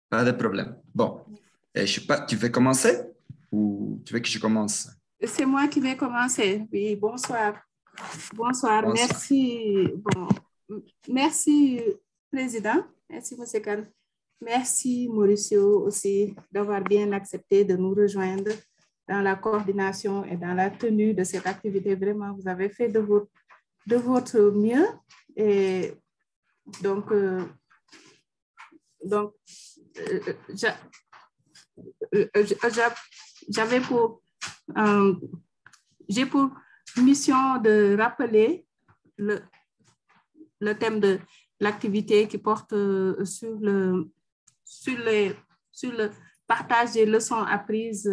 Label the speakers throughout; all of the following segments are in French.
Speaker 1: Pas de problème. Bon, je sais pas, tu veux commencer ou tu veux que je commence?
Speaker 2: C'est moi qui vais commencer. Oui, bonsoir. Bonsoir,
Speaker 1: Bonsoir.
Speaker 2: merci. Bon, merci, Président. Merci, M. Kane. Merci, Mauricio, aussi, d'avoir bien accepté de nous rejoindre dans la coordination et dans la tenue de cette activité. Vraiment, vous avez fait de votre mieux. Et donc j'ai pour mission de rappeler le thème de l'activité qui porte sur le partage des leçons apprises,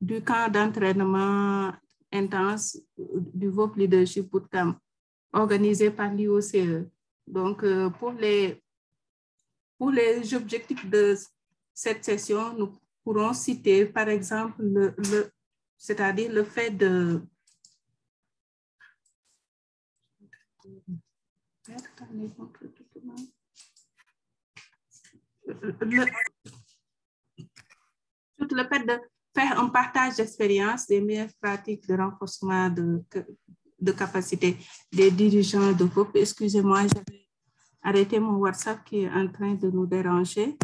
Speaker 2: du camp d'entraînement intense du VOP Leadership Bootcamp organisé par l'IOCE. Donc, pour les objectifs de cette session, nous pourrons citer, par exemple, c'est-à-dire le fait de faire un partage d'expérience, des meilleures pratiques de renforcement de capacité des dirigeants de groupe. Excusez-moi, j'avais arrêté mon WhatsApp qui est en train de nous déranger.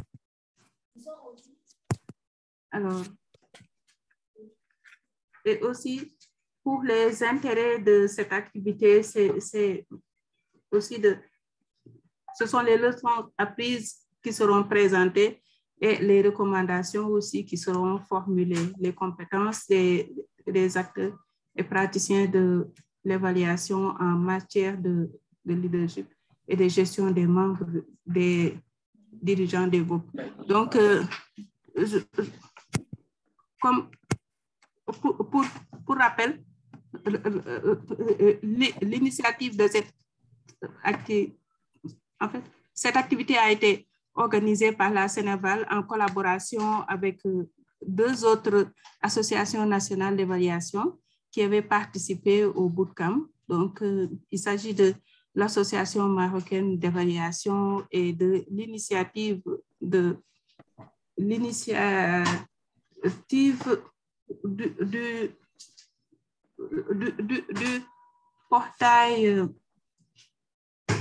Speaker 2: Alors, et aussi, pour les intérêts de cette activité, c'est aussi ce sont les leçons apprises qui seront présentées et les recommandations aussi qui seront formulées, les compétences des acteurs et praticiens de l'évaluation en matière de leadership et de gestion des membres, des dirigeants des groupes. Donc, comme pour rappel, l'initiative de cette activité, en fait, cette activité a été organisée par la Sénéval en collaboration avec 2 autres associations nationales d'évaluation qui avaient participé au bootcamp. Donc, il s'agit de l'Association marocaine d'évaluation et de l'initiative du portail.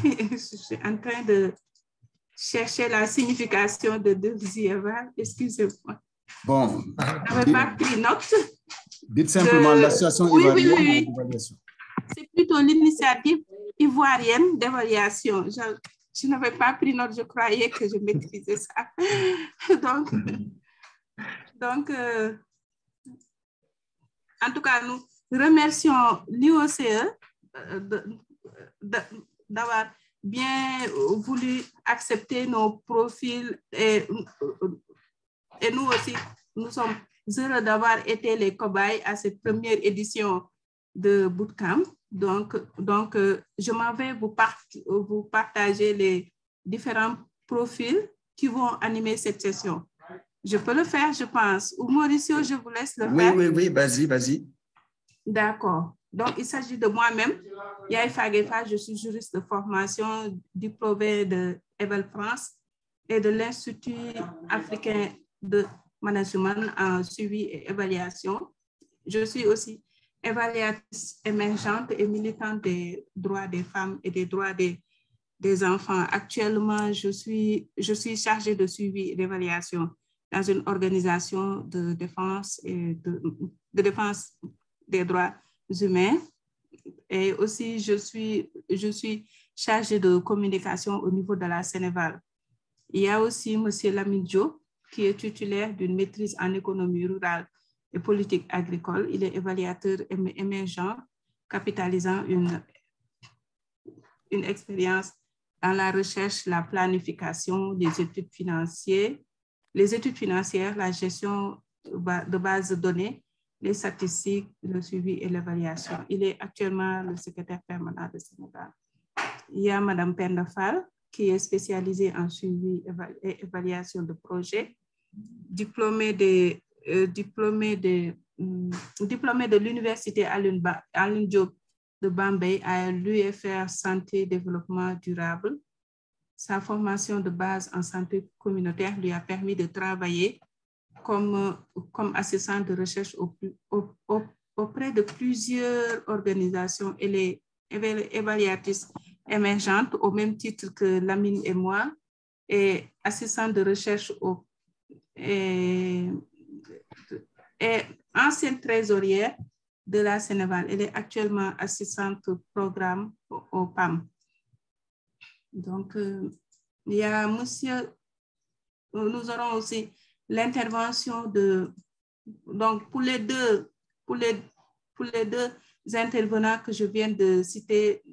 Speaker 2: Je suis en train de chercher la signification de Deuxièvre. Excusez-moi.
Speaker 3: Bon.
Speaker 2: Je n'avais pas pris note.
Speaker 3: Dites simplement l'association ivoirienne d'évaluation.
Speaker 2: C'est plutôt l'initiative ivoirienne d'évaluation. Je n'avais pas pris note, je croyais que je maîtrisais ça. Donc en tout cas, nous remercions l'IOCE d'avoir bien voulu accepter nos profils et nous aussi, nous sommes heureux d'avoir été les cobayes à cette première édition de Bootcamp. Donc je m'en vais vous partager les différents profils qui vont animer cette session. Je peux le faire, je pense. Ou Mauricio, je vous laisse le faire.
Speaker 1: Oui, vas-y.
Speaker 2: D'accord. Donc, il s'agit de moi-même, Yaï Fagefa, je suis juriste de formation, diplômée de EVEL France et de l'Institut africain de management en suivi et évaluation. Je suis aussi évaluatrice émergente et militante des droits des femmes et des droits des enfants. Actuellement, je suis chargée de suivi et d'évaluation dans une organisation de défense des droits humains. Et aussi, je suis chargée de communication au niveau de la Sénégal. Il y a aussi M. Lamidjo, qui est titulaire d'une maîtrise en économie rurale et politique agricole. Il est évaluateur émergent, capitalisant une expérience dans la recherche, la planification, les études financières, la gestion de bases de données, les statistiques, le suivi et l'évaluation. Il est actuellement le secrétaire permanent de Sénégal. Il y a Mme Penda Fall, qui est spécialisée en suivi et évaluation de projets, diplômée de l'université Alioune Diop de Bambey à l'UFR Santé Développement Durable. Sa formation de base en santé communautaire lui a permis de travailler comme assistant de recherche auprès de plusieurs organisations et les évaluatrices émergentes au même titre que Lamine et moi, et assistante de recherche et ancienne trésorière de la Sénégal. Elle est actuellement assistante au programme au PAM. Donc, il y a monsieur, nous aurons aussi l'intervention donc pour les deux intervenants que je viens de citer,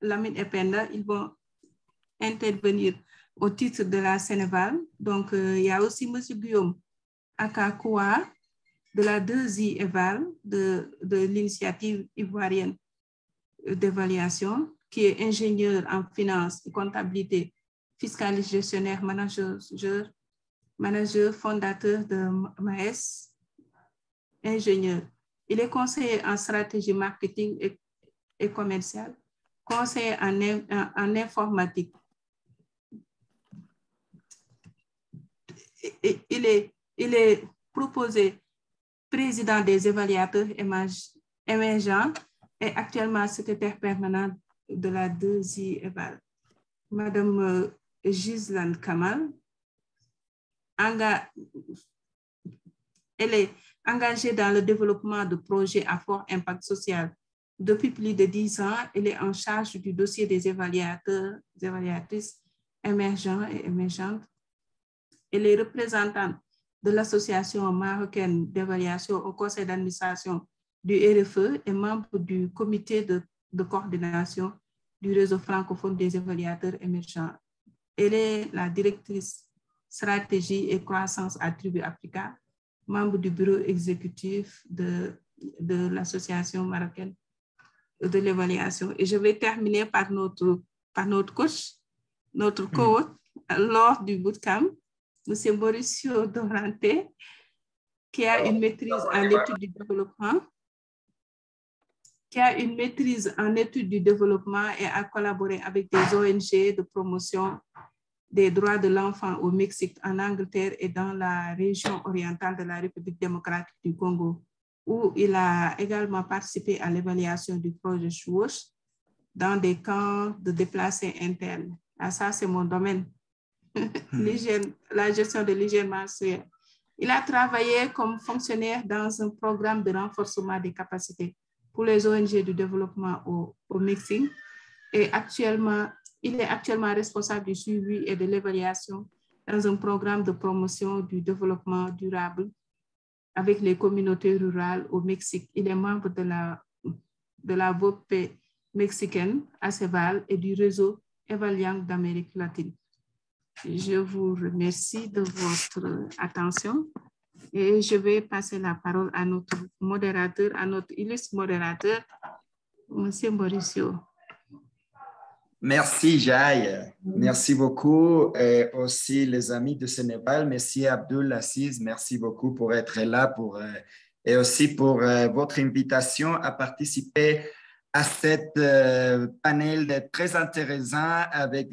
Speaker 2: Lamine et Penda, ils vont intervenir au titre de la Sénégal. Donc, il y a aussi monsieur Guillaume Akakoua de la 2I EVAL, de l'initiative ivoirienne d'évaluation, qui est ingénieur en finance et comptabilité, fiscaliste gestionnaire, manager fondateur de MAES, ingénieur. Il est conseiller en stratégie marketing et commercial, conseiller en informatique. Il est proposé président des évaluateurs émergents et actuellement secrétaire permanent de la 2I EVAL. Madame Gislan Kamal, elle est engagée dans le développement de projets à fort impact social. Depuis plus de 10 ans, elle est en charge du dossier des évaluatrices émergents et émergentes. Elle est représentante de l'Association marocaine d'évaluation au conseil d'administration du RFE et membre du comité de coordination du réseau francophone des évaluateurs émergents. Elle est la directrice stratégie et croissance à Tribu Africa, membre du bureau exécutif de l'Association marocaine de l'évaluation. Et je vais terminer par notre coach, notre coach lors du bootcamp, M. Mauricio Dorante, qui a une maîtrise en études du développement, et a collaboré avec des ONG de promotion des droits de l'enfant au Mexique, en Angleterre et dans la région orientale de la République démocratique du Congo, où il a également participé à l'évaluation du projet SWOSH dans des camps de déplacés internes. Ah, ça, c'est mon domaine. La gestion de l'hygiène menstruelle. Il a travaillé comme fonctionnaire dans un programme de renforcement des capacités pour les ONG du développement au Mexique. Et il est actuellement responsable du suivi et de l'évaluation dans un programme de promotion du développement durable avec les communautés rurales au Mexique. Il est membre de la VOP mexicaine, ACEVAL, et du réseau Evaliang d'Amérique latine. Je vous remercie de votre attention et je vais passer la parole à notre modérateur, à notre illustre modérateur, M. Mauricio.
Speaker 1: Merci, Jai. Merci beaucoup. Et aussi, les amis de Sénégal, merci Abdul Aziz. Merci beaucoup pour être là et aussi pour votre invitation à participer à cette panel très intéressant avec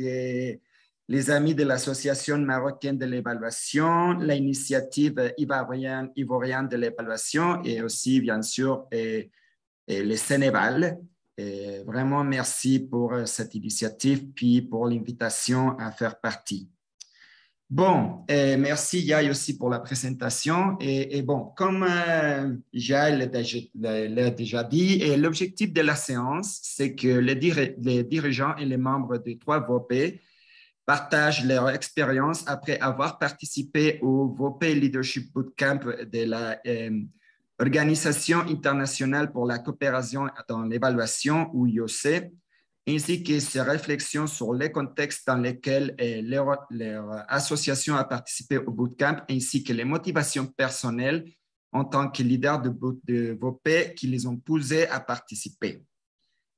Speaker 1: les amis de l'Association marocaine de l'évaluation, l'initiative ivoirienne de l'évaluation et aussi, bien sûr, et le Sénégal. Et vraiment, merci pour cette initiative puis pour l'invitation à faire partie. Bon, merci Yael aussi pour la présentation. Et bon, comme Yael l'a déjà dit, l'objectif de la séance, c'est que les dirigeants et les membres des 3 VOP partagent leur expérience après avoir participé au VOP Leadership Bootcamp de la Organisation internationale pour la coopération dans l'évaluation, ou IOC, ainsi que ses réflexions sur les contextes dans lesquels leur association a participé au bootcamp, ainsi que les motivations personnelles en tant que leader de VOP qui les ont poussés à participer.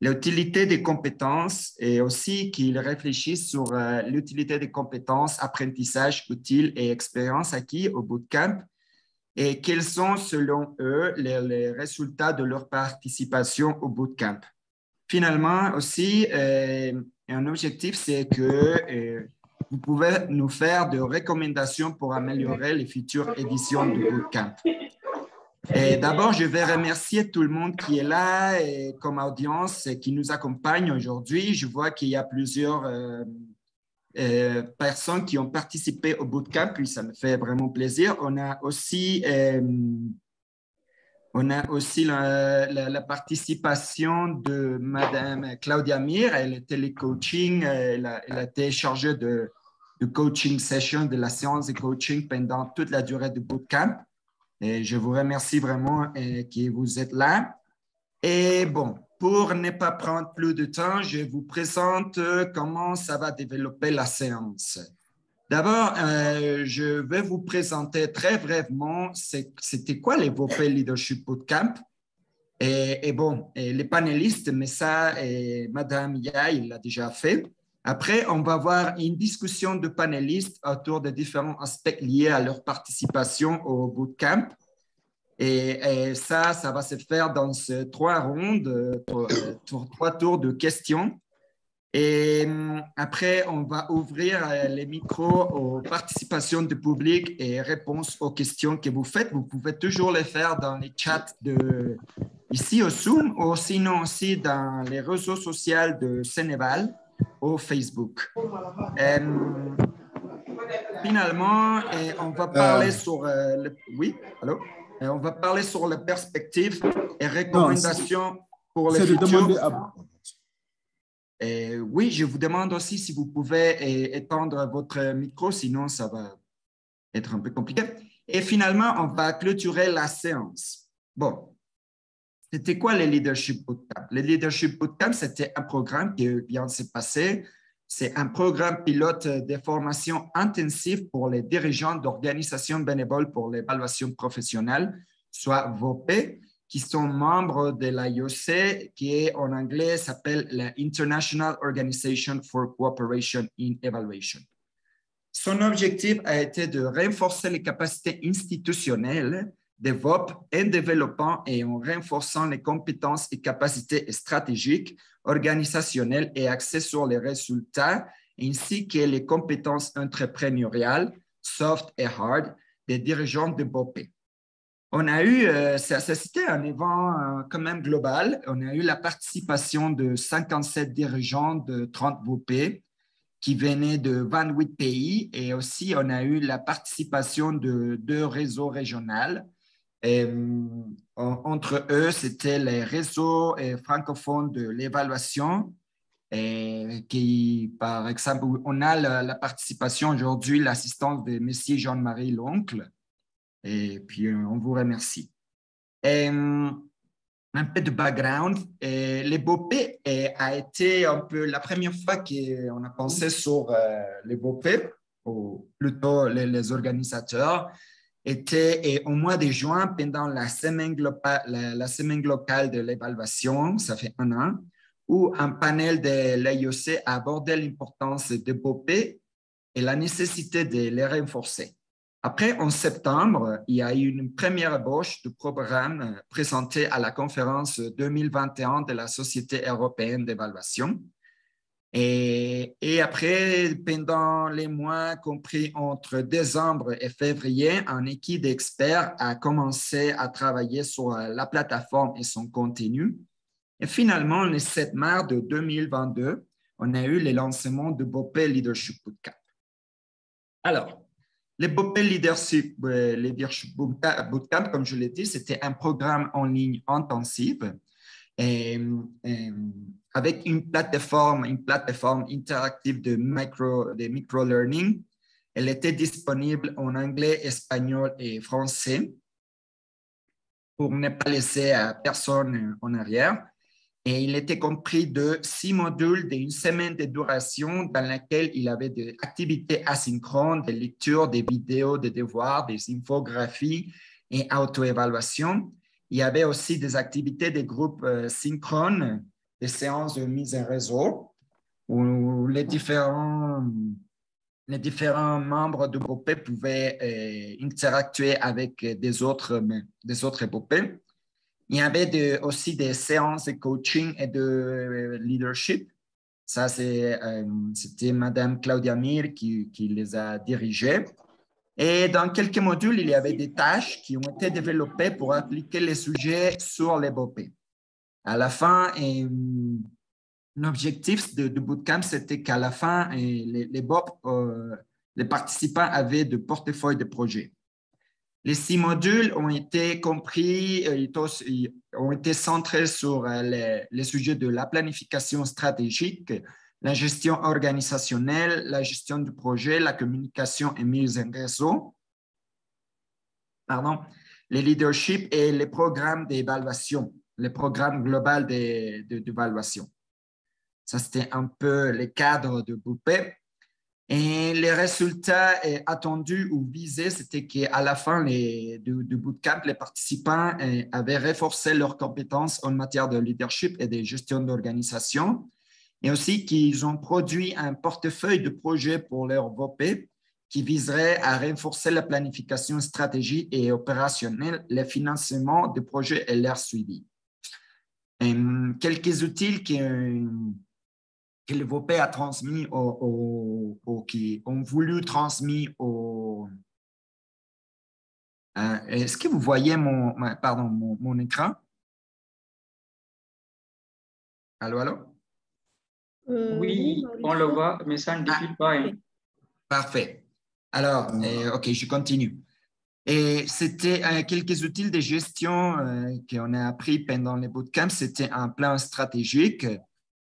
Speaker 1: L'utilité des compétences et aussi qu'ils réfléchissent sur l'utilité des compétences, apprentissage utile et expérience acquis au bootcamp et quels sont, selon eux, les résultats de leur participation au bootcamp. Finalement, aussi, un objectif, c'est que vous pouvez nous faire des recommandations pour améliorer les futures éditions du bootcamp. Et d'abord, je vais remercier tout le monde qui est là et comme audience et qui nous accompagne aujourd'hui. Je vois qu'il y a plusieurs personnes qui ont participé au bootcamp, puis ça me fait vraiment plaisir. On a aussi la participation de Madame Claudia Mir. Elle était le coaching, elle a été chargée de coaching session, de la séance de coaching pendant toute la durée du bootcamp. Et je vous remercie vraiment que vous êtes là. Et bon, pour ne pas prendre plus de temps, je vous présente comment ça va développer la séance. D'abord, je vais vous présenter très brièvement c'était quoi les VOP Leadership Bootcamp. Et bon, les panélistes, mais ça, Madame Yaï l'a déjà fait. Après, on va avoir une discussion de panélistes autour de différents aspects liés à leur participation au bootcamp. Et ça va se faire dans ces 3 rondes, 3 tours de questions. Et après, on va ouvrir les micros aux participations du public et réponses aux questions que vous faites. Vous pouvez toujours les faire dans les chats ici au Zoom ou sinon aussi dans les réseaux sociaux de Sénéval ou Facebook. Finalement, on va parler sur oui, allô? On va parler sur les perspectives et recommandations pour le futur. Oui, je vous demande aussi si vous pouvez étendre votre micro, sinon ça va être un peu compliqué. Et finalement, on va clôturer la séance. Bon, c'était quoi le Leadership Bootcamp? Le Leadership Bootcamp, c'était un programme qui vient de se passer. C'est un programme pilote de formation intensive pour les dirigeants d'organisations bénévoles pour l'évaluation professionnelle, soit VOP, qui sont membres de l'IOC, qui en anglais s'appelle la International Organization for Cooperation in Evaluation. Son objectif a été de renforcer les capacités institutionnelles des VOP en développant et en renforçant les compétences et capacités stratégiques, organisationnelles et axées sur les résultats, ainsi que les compétences entrepreneuriales, soft et hard, des dirigeants de VOP. On a eu, c'était un événement quand même global. On a eu la participation de 57 dirigeants de 30 VOP qui venaient de 28 pays et aussi on a eu la participation de 2 réseaux régionaux. Et, entre eux, c'était les réseaux francophones de l'évaluation qui, par exemple, on a la participation aujourd'hui, l'assistance de M. Jean-Marie Loncle. Et puis, on vous remercie. Un peu de background. Les BOP a été un peu la première fois qu'on a pensé sur les BOP, ou plutôt les organisateurs, était au mois de juin pendant la semaine locale de l'évaluation, ça fait 1 an, où un panel de l'IOC a abordé l'importance des BOP et la nécessité de les renforcer. Après, en septembre, il y a eu une première ébauche du programme présenté à la conférence 2021 de la Société européenne d'évaluation. Et après, pendant les mois compris entre décembre et février, une équipe d'experts a commencé à travailler sur la plateforme et son contenu. Et finalement, le 7 mars de 2022, on a eu le lancement du BOP Leadership Bootcamp. Alors, le BOP Leadership Bootcamp, comme je l'ai dit, c'était un programme en ligne intensif avec une plateforme interactive de micro-learning. Elle était disponible en anglais, espagnol et français pour ne pas laisser personne en arrière. Et il était compris de 6 modules d'1 semaine de duration dans laquelle il avait des activités asynchrones, des lectures, des vidéos, des devoirs, des infographies et auto-évaluation. Il y avait aussi des activités de groupes synchrones, des séances de mise en réseau où les différents les différents membres de BOPE pouvaient interactuer avec des autres BOPE. Il y avait aussi des séances de coaching et de leadership. Ça, c'était Madame Claudia Mir qui les a dirigés. Et dans quelques modules, il y avait des tâches qui ont été développées pour appliquer les sujets sur les BOPE. À la fin, l'objectif de bootcamp, c'était qu'à la fin, les BOP, les participants avaient de portefeuilles de projets. Les 6 modules ont été compris, ont été centrés sur les sujets de la planification stratégique, la gestion organisationnelle, la gestion du projet, la communication et mise en réseau, les leaderships et les programmes d'évaluation, les programmes globaux d'évaluation. Ça, c'était un peu les cadres de BOPE. Et les résultats attendus ou visés, c'était qu'à la fin du bootcamp, les participants avaient renforcé leurs compétences en matière de leadership et de gestion d'organisation, et aussi qu'ils ont produit un portefeuille de projets pour leur BOPE qui viserait à renforcer la planification stratégique et opérationnelle, le financement des projets et leur suivi. Quelques outils que le VOPE a transmis qui ont voulu transmettre est-ce que vous voyez mon écran? Allô, allô?
Speaker 4: Oui, on le voit, mais ça ne défile pas. Hein.
Speaker 1: Parfait. Alors, OK, je continue. Et c'était quelques outils de gestion qu'on a appris pendant les bootcamps. C'était un plan stratégique.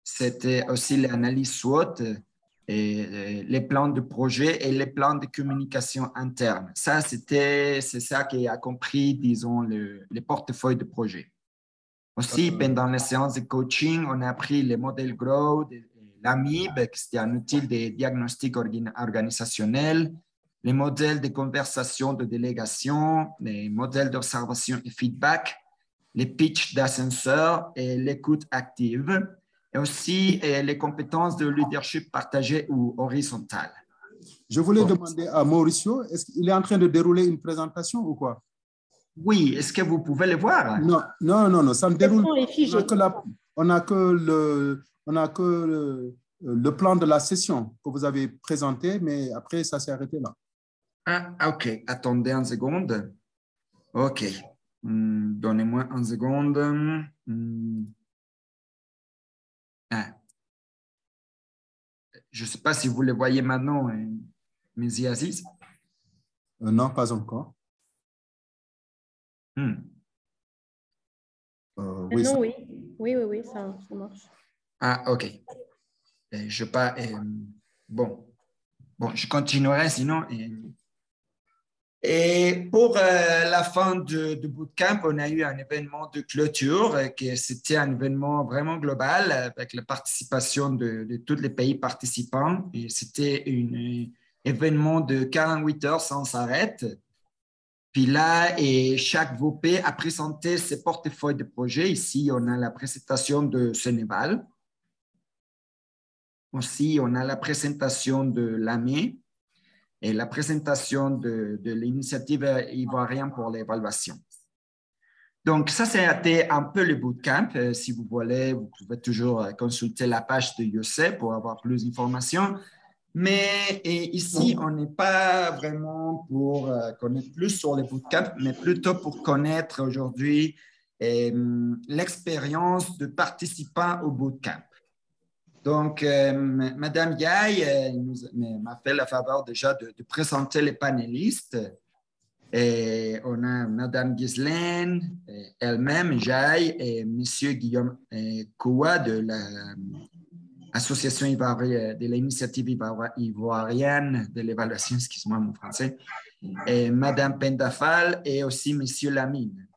Speaker 1: C'était aussi l'analyse SWOT, et les plans de projet et les plans de communication interne. Ça, c'est ça qui a compris, disons, les portefeuilles de projet. Aussi, pendant les séances de coaching, on a appris les modèles Growth, l'AMIB, qui c'était un outil de diagnostic organisationnel, les modèles de conversation de délégation, les modèles d'observation et feedback, les pitchs d'ascenseur et l'écoute active, et aussi les compétences de leadership partagé ou horizontal.
Speaker 3: Je voulais demander à Mauricio, est-ce qu'il est en train de dérouler une présentation ou quoi?
Speaker 1: Oui, est-ce que vous pouvez le voir?
Speaker 3: Non, ça ne déroule pas. On n'a que le plan de la session que vous avez présenté, mais après, ça s'est arrêté là.
Speaker 1: Ah, OK. Attendez une seconde. OK. Donnez-moi une seconde. Je ne sais pas si vous le voyez maintenant, Messieurs Aziz.
Speaker 3: Non, pas encore.
Speaker 5: Oui, non, oui, ça marche.
Speaker 1: Ah, OK. Je pas. Bon, je continuerai sinon. Et pour la fin du bootcamp, on a eu un événement de clôture, qui c'était un événement vraiment global avec la participation de tous les pays participants. Et c'était un événement de 48 heures sans arrêt. Puis là, chaque VOP a présenté ses portefeuilles de projets. Ici, on a la présentation de Sénégal. Aussi, on a la présentation de l'AME et la présentation de l'initiative ivoirienne pour l'évaluation. Donc, ça, c'était un peu le bootcamp. Si vous voulez, vous pouvez toujours consulter la page de YOSE pour avoir plus d'informations. Mais ici, on n'est pas vraiment pour connaître plus sur les bootcamps, mais plutôt pour connaître aujourd'hui l'expérience de participants au bootcamp. Donc, Madame Yaye m'a fait la faveur déjà de présenter les panélistes. Et on a Madame Ghislaine, elle-même, Yaye, et Monsieur Guillaume Koua de l'Association ivoirienne, de l'initiative ivoirienne de l'évaluation, excuse-moi mon français, et Madame Pendafal et aussi Monsieur Lamine.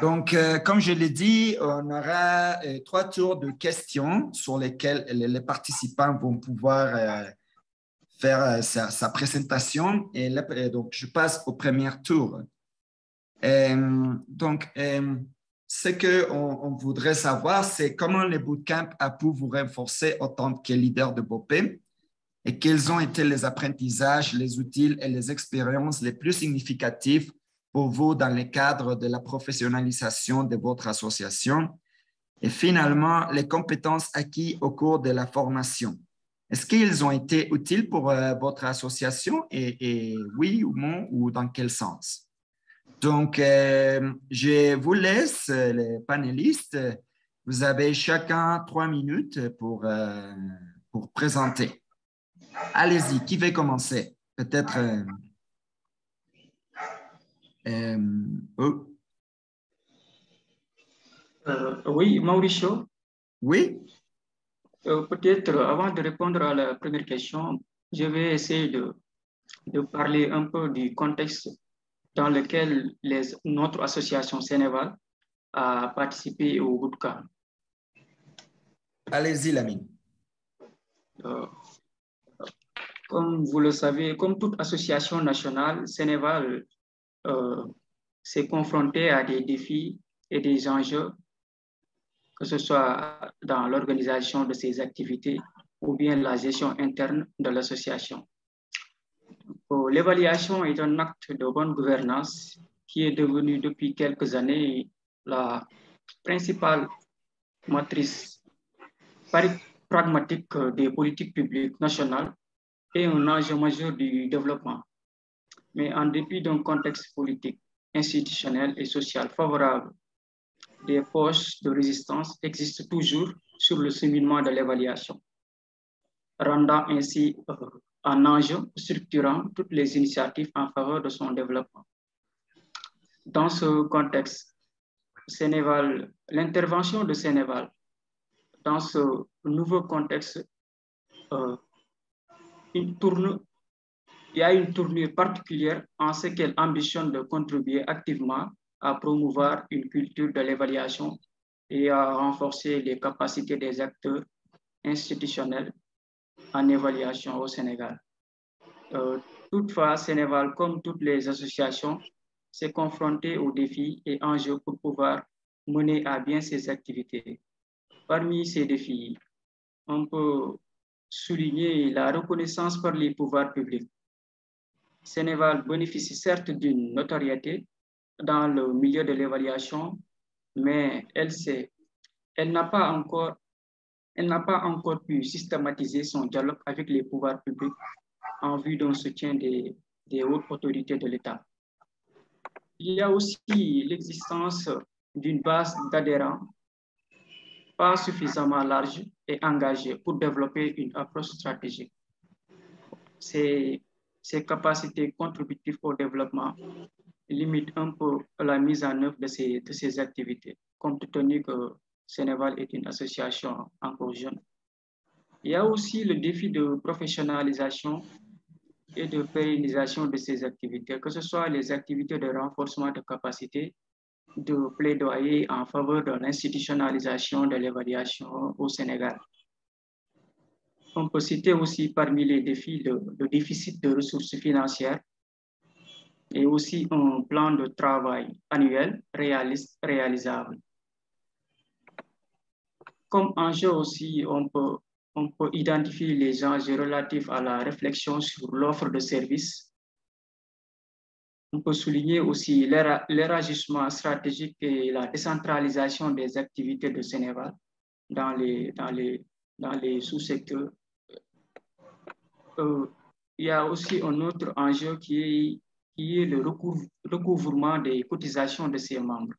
Speaker 1: Donc, comme je l'ai dit, on aura 3 tours de questions sur lesquels les participants vont pouvoir faire sa présentation. Et là, donc, je passe au premier tour. Donc, ce qu'on voudrait savoir, c'est comment le bootcamp a pu vous renforcer en tant que leader de BOPE et quels ont été les apprentissages, les outils et les expériences les plus significatifs pour vous dans le cadre de la professionnalisation de votre association? Et finalement, les compétences acquises au cours de la formation. Est-ce qu'ils ont été utiles pour votre association et oui ou non, ou dans quel sens? Donc, je vous laisse, les panélistes. Vous avez chacun 3 minutes pour présenter. Allez-y, qui veut commencer? Peut-être...
Speaker 4: Oui, Mauricio.
Speaker 1: Oui?
Speaker 4: Peut-être avant de répondre à la première question, je vais essayer de parler un peu du contexte dans lequel notre association Sénéval a participé au bootcamp.
Speaker 1: Allez-y, Lamine.
Speaker 4: Comme vous le savez, comme toute association nationale, Sénéval s'est confronté à des défis et des enjeux, que ce soit dans l'organisation de ses activités ou bien la gestion interne de l'association. L'évaluation est un acte de bonne gouvernance qui est devenu depuis quelques années la principale matrice pragmatique des politiques publiques nationales et un enjeu majeur du développement. Mais en dépit d'un contexte politique, institutionnel et social favorable, des poches de résistance existent toujours sur le cheminement de l'évaluation, rendant ainsi un enjeu structurant toutes les initiatives en faveur de son développement. Dans ce contexte, l'intervention de Sénéval dans ce nouveau contexte, il y a une tournure particulière en ce qu'elle ambitionne de contribuer activement à promouvoir une culture de l'évaluation et à renforcer les capacités des acteurs institutionnels en évaluation au Sénégal. Toutefois, Sénéval, comme toutes les associations, s'est confronté aux défis et enjeux pour pouvoir mener à bien ses activités. Parmi ces défis, on peut souligner la reconnaissance par les pouvoirs publics. Sénéval bénéficie certes d'une notoriété dans le milieu de l'évaluation, mais elle n'a pas encore pu systématiser son dialogue avec les pouvoirs publics en vue d'un soutien des hautes autorités de l'État. Il y a aussi l'existence d'une base d'adhérents pas suffisamment large et engagée pour développer une approche stratégique. Ces capacités contributives au développement limitent un peu la mise en œuvre de ces activités, compte tenu que Sénéval est une association encore jeune. Il y a aussi le défi de professionnalisation et de pérennisation de ces activités, que ce soit les activités de renforcement de capacité, de plaidoyer en faveur de l'institutionnalisation de l'évaluation au Sénégal. On peut citer aussi parmi les défis le déficit de ressources financières et aussi un plan de travail annuel réalisable. Comme enjeu aussi, on peut identifier les enjeux relatifs à la réflexion sur l'offre de services. On peut souligner aussi l'élargissement stratégique et la décentralisation des activités de Sénéval dans les sous-secteurs. Il y a aussi un autre enjeu qui est le recouvrement des cotisations de ses membres.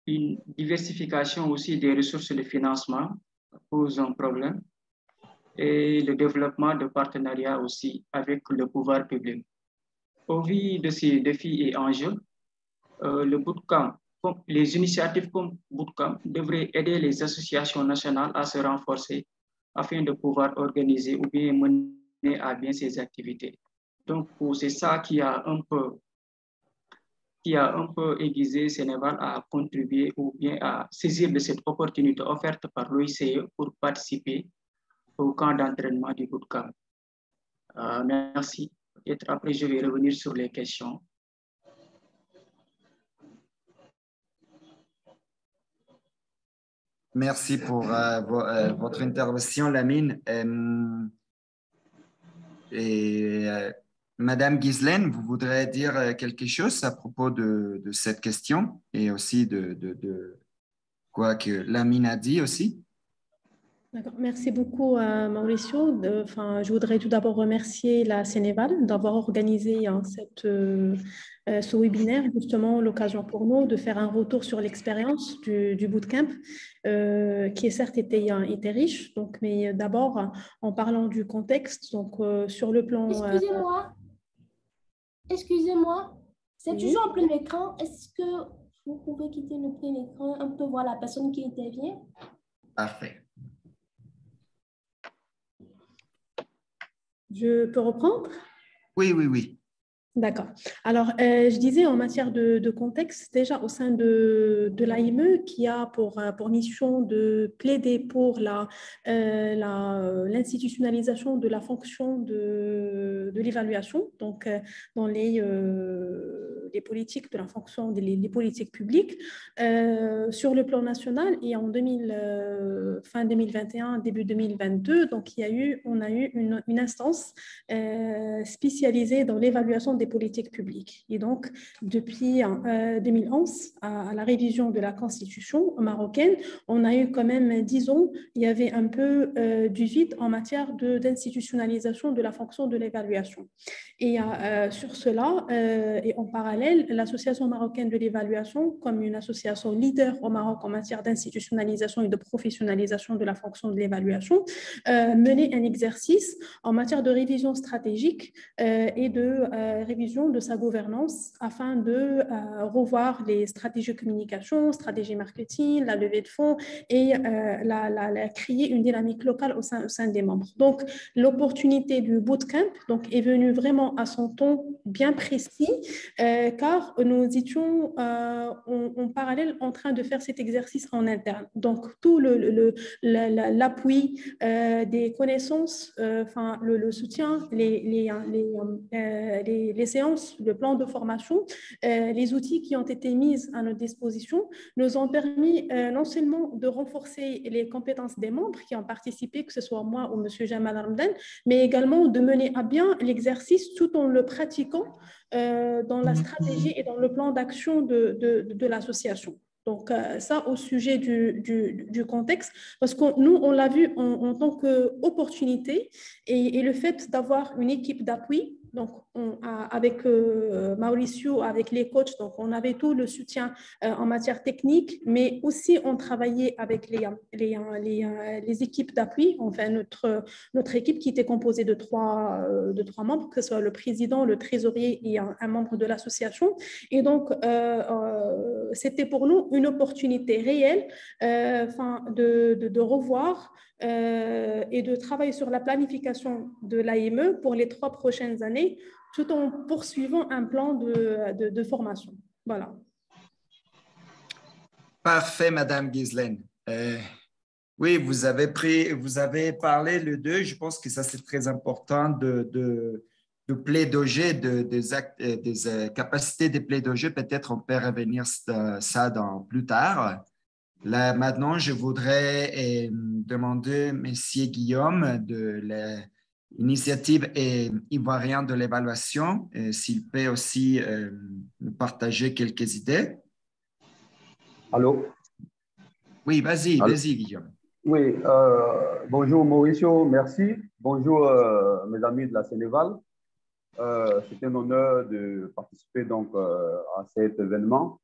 Speaker 4: Une diversification aussi des ressources de financement pose un problème et le développement de partenariats aussi avec le pouvoir public. Au vu de ces défis et enjeux, le bootcamp, les initiatives comme bootcamp devraient aider les associations nationales à se renforcer afin de pouvoir organiser ou bien mener à bien ces activités. Donc, c'est ça qui a un peu aiguisé Sénéval à contribuer ou bien à saisir de cette opportunité offerte par l'OICE pour participer au camp d'entraînement du bootcamp. Merci. Peut-être après, je vais revenir sur les questions.
Speaker 1: Merci pour votre intervention, Lamine. Madame Ghislaine, vous voudrez dire quelque chose à propos de cette question et aussi de quoi que Lamine a dit aussi?
Speaker 5: D'accord. Merci beaucoup, Mauricio. Je voudrais tout d'abord remercier la Sénéval d'avoir organisé ce webinaire, justement l'occasion pour nous de faire un retour sur l'expérience du bootcamp, qui certes était riche. Donc, mais d'abord, en parlant du contexte, donc sur le plan...
Speaker 6: Excusez-moi, c'est
Speaker 5: oui.
Speaker 6: toujours en plein écran. Est-ce que vous pouvez quitter le plein écran un peu voir la personne qui intervient?
Speaker 1: Parfait.
Speaker 5: Je peux reprendre?
Speaker 1: Oui, oui, oui.
Speaker 5: D'accord. Alors, je disais en matière de contexte, déjà au sein de l'AME, qui a pour mission de plaider pour l'institutionnalisation de la fonction de l'évaluation, donc dans les politiques de la fonction des politiques publiques, sur le plan national et en fin 2021, début 2022, donc on a eu une instance spécialisée dans l'évaluation des politiques publiques. Et donc, depuis 2011, à la révision de la Constitution marocaine, on a eu quand même 10 ans, il y avait un peu du vide en matière d'institutionnalisation de la fonction de l'évaluation. Et sur cela, et en parallèle, l'Association marocaine de l'évaluation, comme une association leader au Maroc en matière d'institutionnalisation et de professionnalisation de la fonction de l'évaluation, menait un exercice en matière de révision stratégique et de révision de sa gouvernance afin de revoir les stratégies de communication, stratégie marketing, la levée de fonds et créer une dynamique locale au sein des membres. Donc, l'opportunité du bootcamp est venue vraiment à son temps bien précis car nous étions en parallèle en train de faire cet exercice en interne. Donc, tout l'appui des connaissances, le soutien, les séances, le plan de formation, les outils qui ont été mis à notre disposition nous ont permis non seulement de renforcer les compétences des membres qui ont participé, que ce soit moi ou M. Jamal Ramdan, mais également de mener à bien l'exercice tout en le pratiquant dans la stratégie et dans le plan d'action de l'association. Donc, ça au sujet du contexte, parce que nous, on l'a vu en tant qu'opportunité et le fait d'avoir une équipe d'appui, donc avec Mauricio, avec les coachs, donc on avait tout le soutien en matière technique, mais aussi on travaillait avec les équipes d'appui, enfin notre équipe qui était composée de trois membres, que ce soit le président, le trésorier et un membre de l'association. Et donc, c'était pour nous une opportunité réelle de revoir et de travailler sur la planification de l'AME pour les 3 prochaines années, tout en poursuivant un plan de formation. Voilà.
Speaker 1: Parfait, Madame Ghislaine. Oui, vous avez parlé le deux. Je pense que ça, c'est très important de plaidoyer, des capacités de plaidoyer. Peut-être on peut revenir ça plus tard. Là, maintenant, je voudrais demander à M. Guillaume de l'initiative ivoirienne de l'évaluation, s'il peut aussi nous partager quelques idées.
Speaker 7: Allô?
Speaker 1: Oui, vas-y, Guillaume.
Speaker 7: Oui, bonjour Mauricio, merci. Bonjour mes amis de la Sénéval. C'est un honneur de participer donc à cet événement.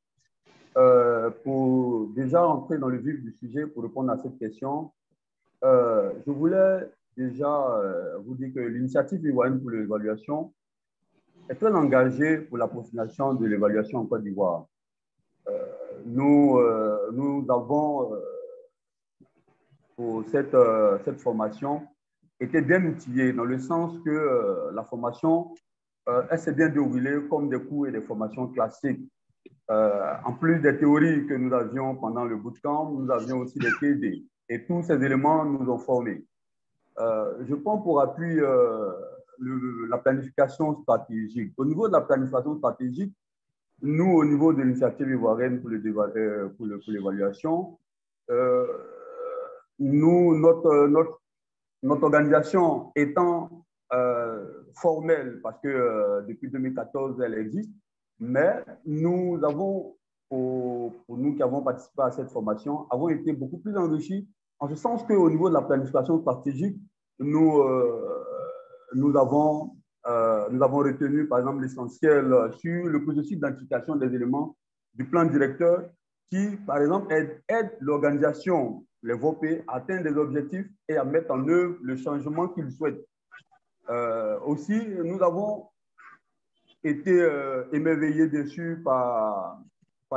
Speaker 7: Pour déjà entrer dans le vif du sujet, pour répondre à cette question, je voulais déjà vous dire que l'initiative ivoirienne pour l'évaluation est très engagée pour la professionnalisation de l'évaluation en Côte d'Ivoire. Nous avons, pour cette formation, été bien outillés dans le sens que la formation, elle s'est bien déroulée comme des cours et des formations classiques. En plus des théories que nous avions pendant le bootcamp, nous avions aussi des TD. Et tous ces éléments nous ont formés. Je prends pour appui la planification stratégique. Au niveau de la planification stratégique, nous, au niveau de l'initiative ivoirienne pour l'évaluation, notre organisation étant formelle, parce que depuis 2014, elle existe, mais nous avons, pour nous qui avons participé à cette formation, avons été beaucoup plus enrichis, en ce sens qu'au niveau de la planification stratégique, nous avons retenu, par exemple, l'essentiel sur le processus d'identification des éléments du plan directeur qui, par exemple, aide l'organisation, les VOP, à atteindre des objectifs et à mettre en œuvre le changement qu'ils souhaitent. Aussi, nous avons été émerveillés dessus par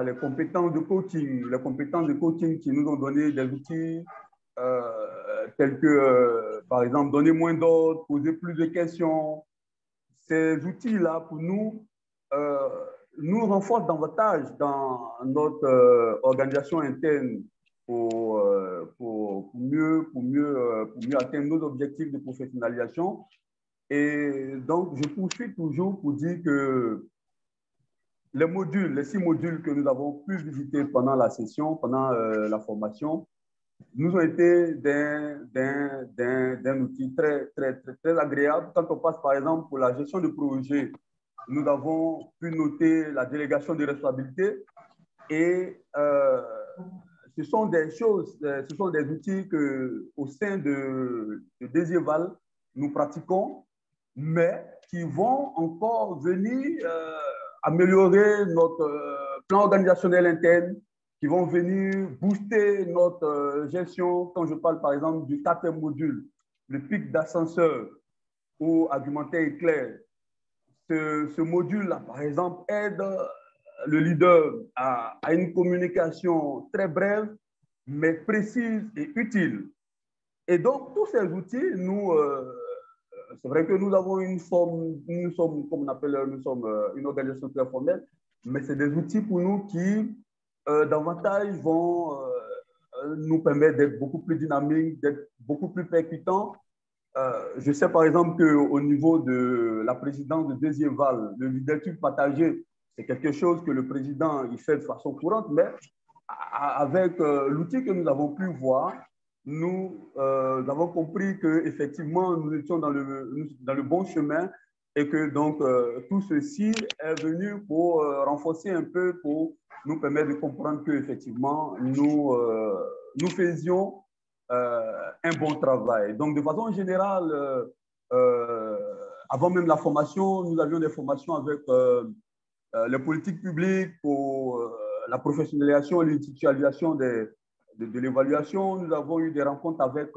Speaker 7: les compétences de coaching qui nous ont donné des outils tels que, par exemple, donner moins d'ordre, poser plus de questions. Ces outils-là, pour nous, nous renforcent davantage dans notre organisation interne pour mieux atteindre nos objectifs de professionnalisation. Et donc, je poursuis toujours pour dire que les 6 modules que nous avons pu visiter pendant la session, pendant la formation, nous ont été d'un outil très, très, très, très agréable. Quand on passe, par exemple, pour la gestion de projet, nous avons pu noter la délégation de responsabilité et ce sont des choses, ce sont des outils qu'au sein de Desieval, nous pratiquons, mais qui vont encore venir améliorer notre plan organisationnel interne, qui vont venir booster notre gestion. Quand je parle par exemple du 4e module, le pic d'ascenseur ou argumentaire éclair, ce module-là, par exemple, aide le leader à une communication très brève, mais précise et utile. Et donc, tous ces outils, c'est vrai que nous avons une sommes, comme on appelle, nous sommes une organisation très formelle, mais c'est des outils pour nous qui, davantage, vont nous permettre d'être beaucoup plus dynamiques, d'être beaucoup plus percutants. Je sais par exemple qu'au niveau de la présidence de Desieval, le leadership partagé, c'est quelque chose que le président il fait de façon courante, mais avec l'outil que nous avons pu voir, nous avons compris qu'effectivement, nous étions dans le bon chemin et que donc tout ceci est venu pour renforcer un peu, pour nous permettre de comprendre qu'effectivement, nous faisions un bon travail. Donc, de façon générale, avant même la formation, nous avions des formations avec les politiques publiques pour la professionnalisation et l'institutionnalisation de l'évaluation. Nous avons eu des rencontres avec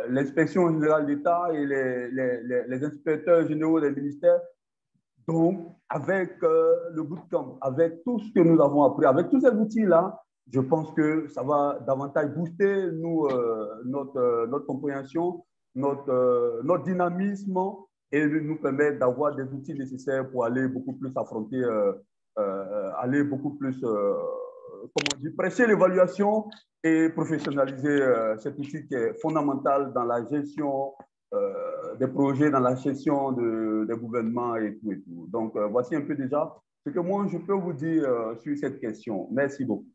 Speaker 7: l'inspection générale d'État et les inspecteurs généraux des ministères. Donc, avec le bootcamp, avec tout ce que nous avons appris, avec tous ces outils-là, je pense que ça va davantage booster notre compréhension, notre dynamisme et nous permettre d'avoir des outils nécessaires pour aller beaucoup plus affronter, aller beaucoup plus, comment on dit, prêcher l'évaluation et professionnaliser cet outil qui est fondamental dans la gestion des projets, dans la gestion des gouvernements et tout et tout. Donc, voici un peu déjà ce que moi, je peux vous dire sur cette question. Merci beaucoup.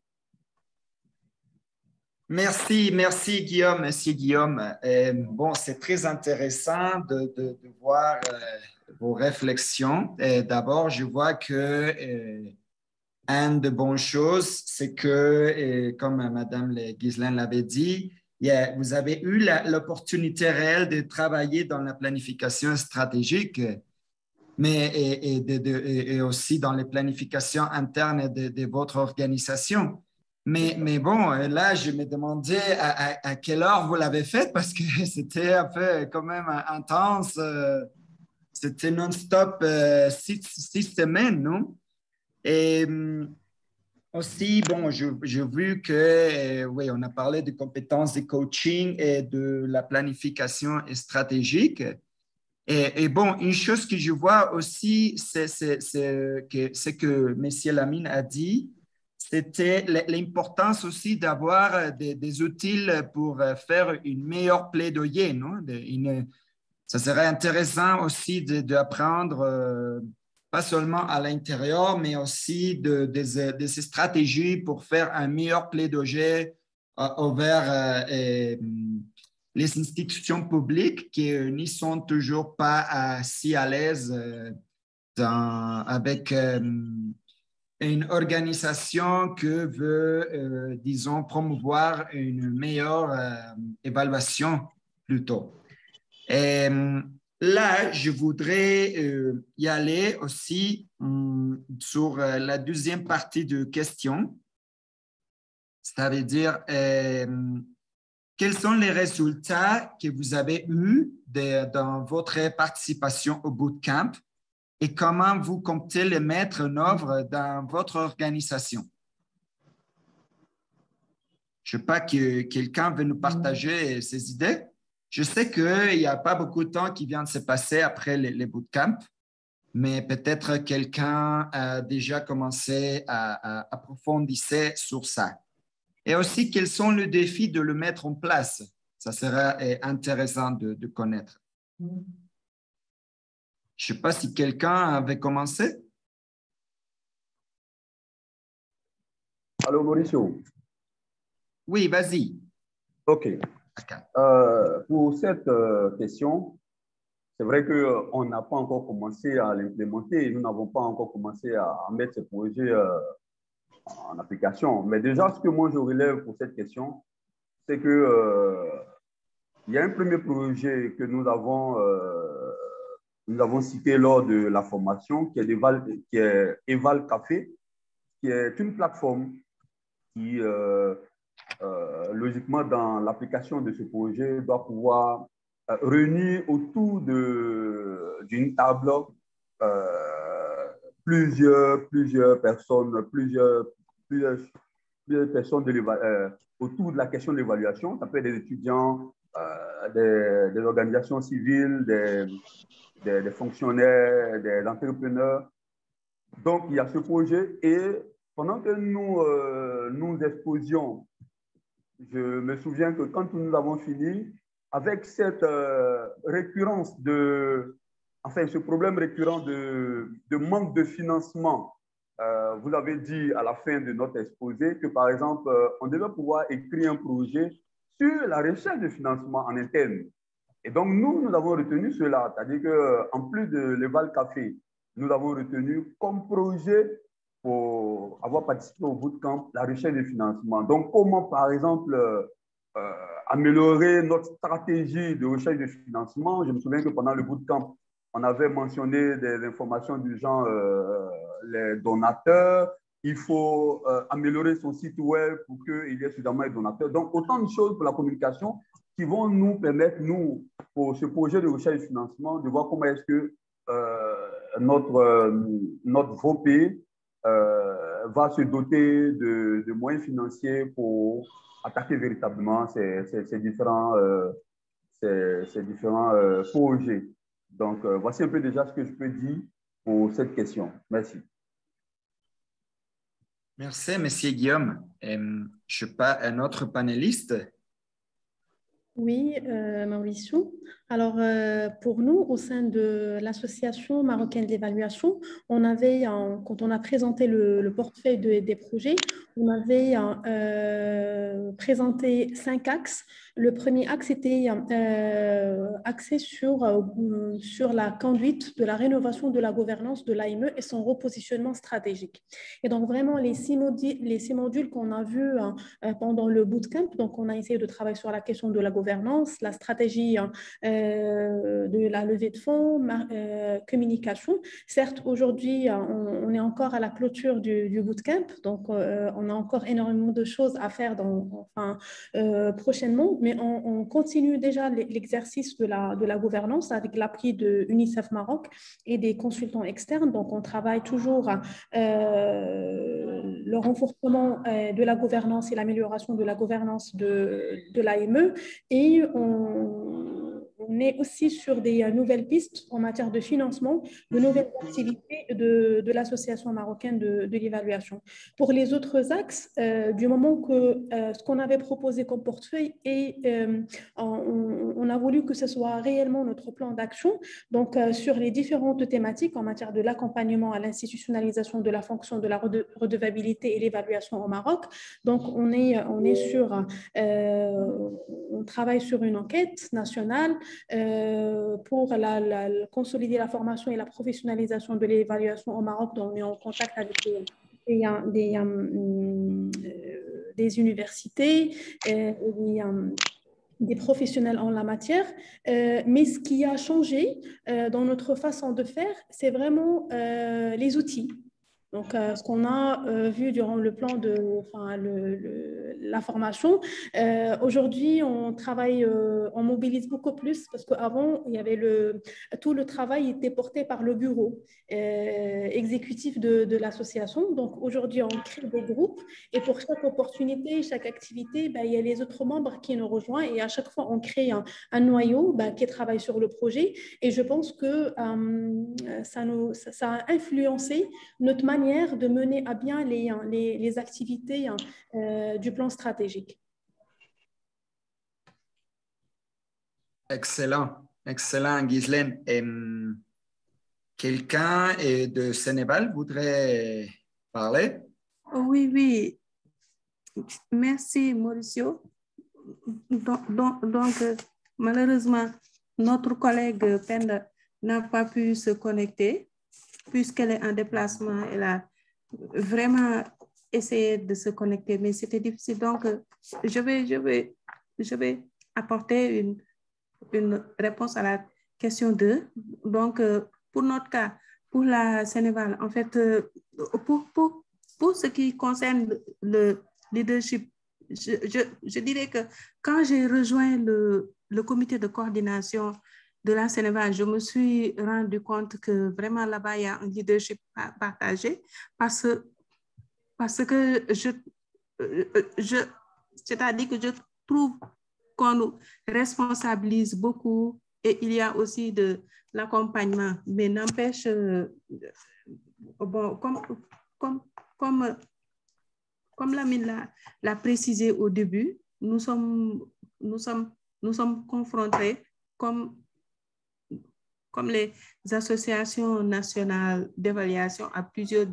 Speaker 1: Merci Guillaume, merci Guillaume. Bon, c'est très intéressant de voir vos réflexions. D'abord, je vois que une des bonnes choses, c'est que, comme Madame Ghislaine l'avait dit, vous avez eu l'opportunité réelle de travailler dans la planification stratégique, mais et aussi dans les planifications internes de votre organisation. Mais bon, là, je me demandais à quelle heure vous l'avez fait parce que c'était un peu quand même intense. C'était non-stop 6 semaines, non? Et aussi, bon, j'ai vu que, oui, on a parlé de compétences de coaching et de la planification stratégique. Et bon, une chose que je vois aussi, c'est que M. Lamine a dit, c'était l'importance aussi d'avoir des outils pour faire une meilleure plaidoyer, non? Ça serait intéressant aussi d'apprendre pas seulement à l'intérieur, mais aussi de ces stratégies pour faire un meilleur plaidoyer envers les institutions publiques qui n'y sont toujours pas si à l'aise avec une organisation que veut, disons, promouvoir une meilleure évaluation plutôt. Et là, je voudrais y aller aussi sur la deuxième partie de question. Ça veut dire, quels sont les résultats que vous avez eus dans votre participation au bootcamp et comment vous comptez les mettre en œuvre dans votre organisation? Je ne sais pas que quelqu'un veut nous partager ses idées. Je sais qu'il n'y a pas beaucoup de temps qui vient de se passer après les bootcamps, mais peut-être quelqu'un a déjà commencé à approfondir sur ça. Et aussi, quels sont les défis de le mettre en place? Ça sera intéressant de connaître. Je ne sais pas si quelqu'un avait commencé.
Speaker 7: Allô, Mauricio.
Speaker 1: Oui, vas-y.
Speaker 7: OK. Pour cette question, c'est vrai qu'on n'a pas encore commencé à l'implémenter. Nous n'avons pas encore commencé à mettre ce projet en application. Mais déjà, ce que moi je relève pour cette question, c'est que il y a un premier projet que nous avons cité lors de la formation, qui est Eval Café, qui est une plateforme qui, logiquement, dans l'application de ce projet, doit pouvoir réunir autour d'une table plusieurs personnes, plusieurs personnes autour de la question de l'évaluation. Ça peut être des étudiants, des organisations civiles, des fonctionnaires, des entrepreneurs. Donc, il y a ce projet et pendant que nous exposions, je me souviens que quand nous avons fini, avec cette récurrence ce problème récurrent de manque de financement, vous avez dit à la fin de notre exposé que, par exemple, on devait pouvoir écrire un projet sur la recherche de financement en interne. Et donc, nous avons retenu cela, c'est-à-dire qu'en plus de l'Eval Café, nous avons retenu comme projet pour avoir participé au bootcamp la recherche de financement. Donc, comment, par exemple, améliorer notre stratégie de recherche de financement? Je me souviens que pendant le bootcamp, on avait mentionné des informations du genre les donateurs. Il faut améliorer son site web pour qu'il y ait suffisamment de donateurs. Donc, autant de choses pour la communication qui vont nous permettre, nous, pour ce projet de recherche de financement, de voir comment est-ce que notre VOP va se doter de moyens financiers pour attaquer véritablement ces différents projets. Donc, voici un peu déjà ce que je peux dire pour cette question. Merci.
Speaker 1: Merci, M. Guillaume. Je ne sais pas, un autre panéliste?
Speaker 5: Oui, Mauricio. Alors, pour nous, au sein de l'Association marocaine d'évaluation, on avait, quand on a présenté le portefeuille des projets, on avait présenté 5 axes. Le premier axe était axé sur la conduite de la rénovation de la gouvernance de l'AME et son repositionnement stratégique. Et donc, vraiment, les six modules qu'on a vus pendant le bootcamp, donc on a essayé de travailler sur la question de la gouvernance, la stratégie de la levée de fonds, communication. Certes, aujourd'hui, on est encore à la clôture du bootcamp, donc on a encore énormément de choses à faire prochainement, mais on continue déjà l'exercice de la gouvernance avec l'appui de UNICEF Maroc et des consultants externes. Donc, on travaille toujours le renforcement de la gouvernance et l'amélioration de la gouvernance de l'AME et on on est aussi sur des nouvelles pistes en matière de financement, de nouvelles activités de l'association marocaine de l'évaluation. Pour les autres axes, du moment que ce qu'on avait proposé comme portefeuille, on a voulu que ce soit réellement notre plan d'action, donc sur les différentes thématiques en matière de l'accompagnement à l'institutionnalisation de la fonction de la redevabilité et l'évaluation au Maroc. Donc, on travaille sur une enquête nationale pour consolider la formation et la professionnalisation de l'évaluation au Maroc. Donc, on est en contact avec des universités, des professionnels en la matière. Mais ce qui a changé dans notre façon de faire, c'est vraiment les outils. Donc, ce qu'on a vu durant le plan la formation, aujourd'hui, on travaille, on mobilise beaucoup plus parce qu'avant, il y avait tout le travail était porté par le bureau exécutif de l'association. Donc, aujourd'hui, on crée des groupes et pour chaque opportunité, chaque activité, il y a les autres membres qui nous rejoignent et à chaque fois, on crée un noyau qui travaille sur le projet. Et je pense que ça a influencé notre manière de mener à bien les activités du plan stratégique.
Speaker 1: Excellent, excellent, Ghislaine. Quelqu'un de Sénégal voudrait parler?
Speaker 2: Oui, oui. Merci, Mauricio. Donc, malheureusement, notre collègue Penda n'a pas pu se connecter puisqu'elle est en déplacement. Elle a vraiment essayé de se connecter, mais c'était difficile. Donc, je vais apporter une réponse à la question 2. Donc, pour notre cas, pour la Sénégal, en fait, pour ce qui concerne le leadership, je dirais que quand j'ai rejoint le comité de coordination de la Sénégal, je me suis rendu compte que vraiment là-bas, il y a un leadership partagé parce que c'est-à-dire que je trouve qu'on nous responsabilise beaucoup et il y a aussi de l'accompagnement. Mais n'empêche, bon, comme Lamine l'a précisé au début, nous sommes confrontés comme les associations nationales d'évaluation à plusieurs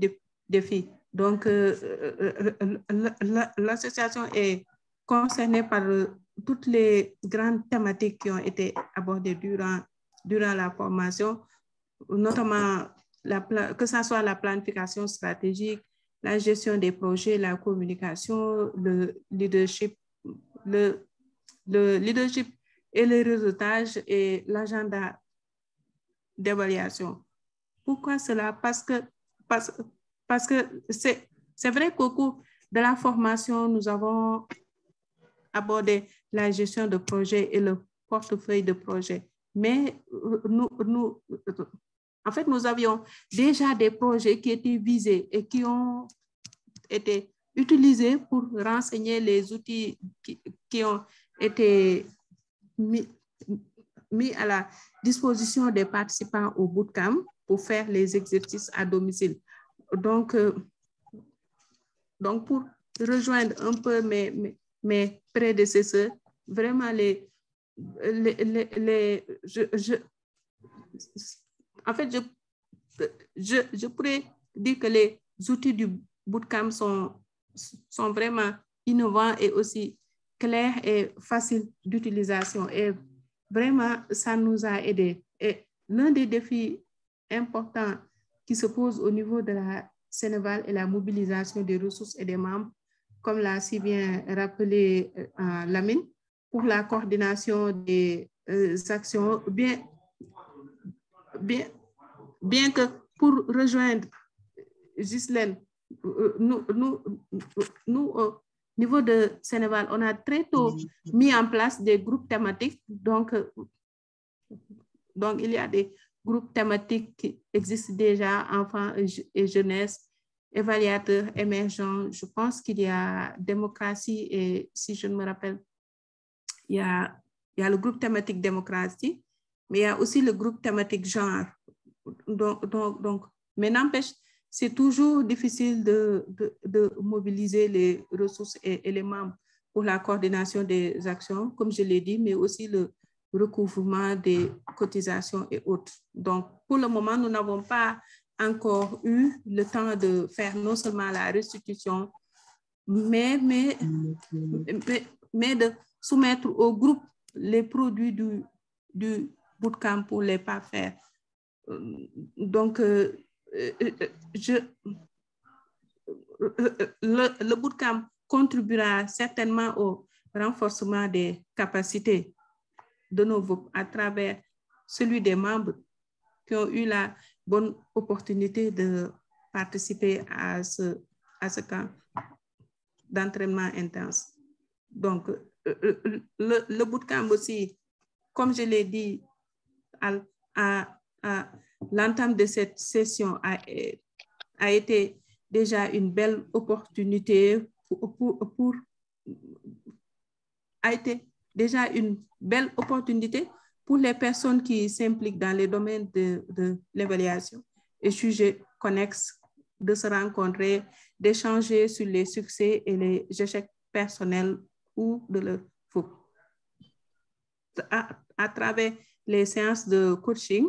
Speaker 2: défis. Donc, l'association est concernée par toutes les grandes thématiques qui ont été abordées durant la formation, notamment que ce soit la planification stratégique, la gestion des projets, la communication, le leadership et le réseautage et l'agenda d'évaluation. Pourquoi cela? Parce que c'est vrai qu'au cours de la formation, nous avons abordé la gestion de projet et le portefeuille de projet. Mais en fait, nous avions déjà des projets qui étaient visés et qui ont été utilisés pour renseigner les outils qui ont été mis à la disposition des participants au bootcamp pour faire les exercices à domicile. Donc pour rejoindre un peu mes prédécesseurs, vraiment en fait, je pourrais dire que les outils du bootcamp sont vraiment innovants et aussi clairs et faciles d'utilisation. Et vraiment, ça nous a aidés. Et l'un des défis importants qui se pose au niveau de la Sénégal est la mobilisation des ressources et des membres, comme l'a si bien rappelé Lamine, pour la coordination des actions, bien que pour rejoindre Ghislaine, nous au niveau de Sénégal, on a très tôt mis en place des groupes thématiques. Donc il y a des groupes thématiques qui existent déjà, enfants et jeunesse, évaluateurs émergents. Je pense qu'il y a démocratie et, si je me rappelle, il y a le groupe thématique démocratie mais il y a aussi le groupe thématique genre. Donc mais n'empêche, c'est toujours difficile de mobiliser les ressources et les membres pour la coordination des actions, comme je l'ai dit, mais aussi le recouvrement des cotisations et autres. Donc, pour le moment, nous n'avons pas encore eu le temps de faire non seulement la restitution, mais de soumettre au groupe les produits du bootcamp pour les pas faire. Donc, le bootcamp contribuera certainement au renforcement des capacités de nos groupes à travers celui des membres qui ont eu la bonne opportunité de participer à ce camp d'entraînement intense. Donc, le bootcamp aussi, comme je l'ai dit, à l'entame de cette session a été déjà une belle opportunité pour les personnes qui s'impliquent dans les domaines de l'évaluation et sujets connexes de se rencontrer, d'échanger sur les succès et les échecs personnels ou de leur groupe. À travers les séances de coaching,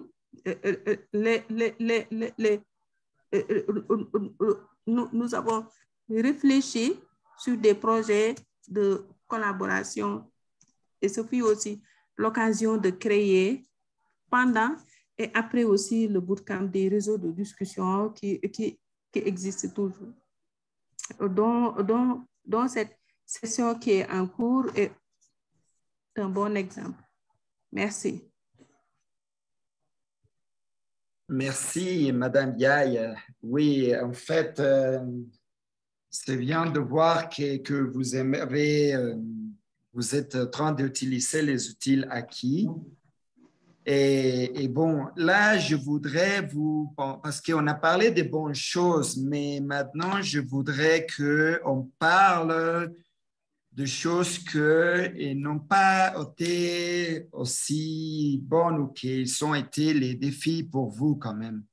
Speaker 2: nous avons réfléchi sur des projets de collaboration et ce fut aussi l'occasion de créer pendant et après aussi le bootcamp des réseaux de discussion qui existent toujours. Donc cette session qui est en cours est un bon exemple. Merci.
Speaker 1: Merci, Madame Yaye. Oui, en fait, c'est bien de voir que vous êtes en train d'utiliser les outils acquis. Et bon, là, je voudrais parce qu'on a parlé de bonnes choses, mais maintenant, je voudrais qu'on parle de choses qui n'ont pas été aussi bonnes ou qui ont été les défis pour vous quand même.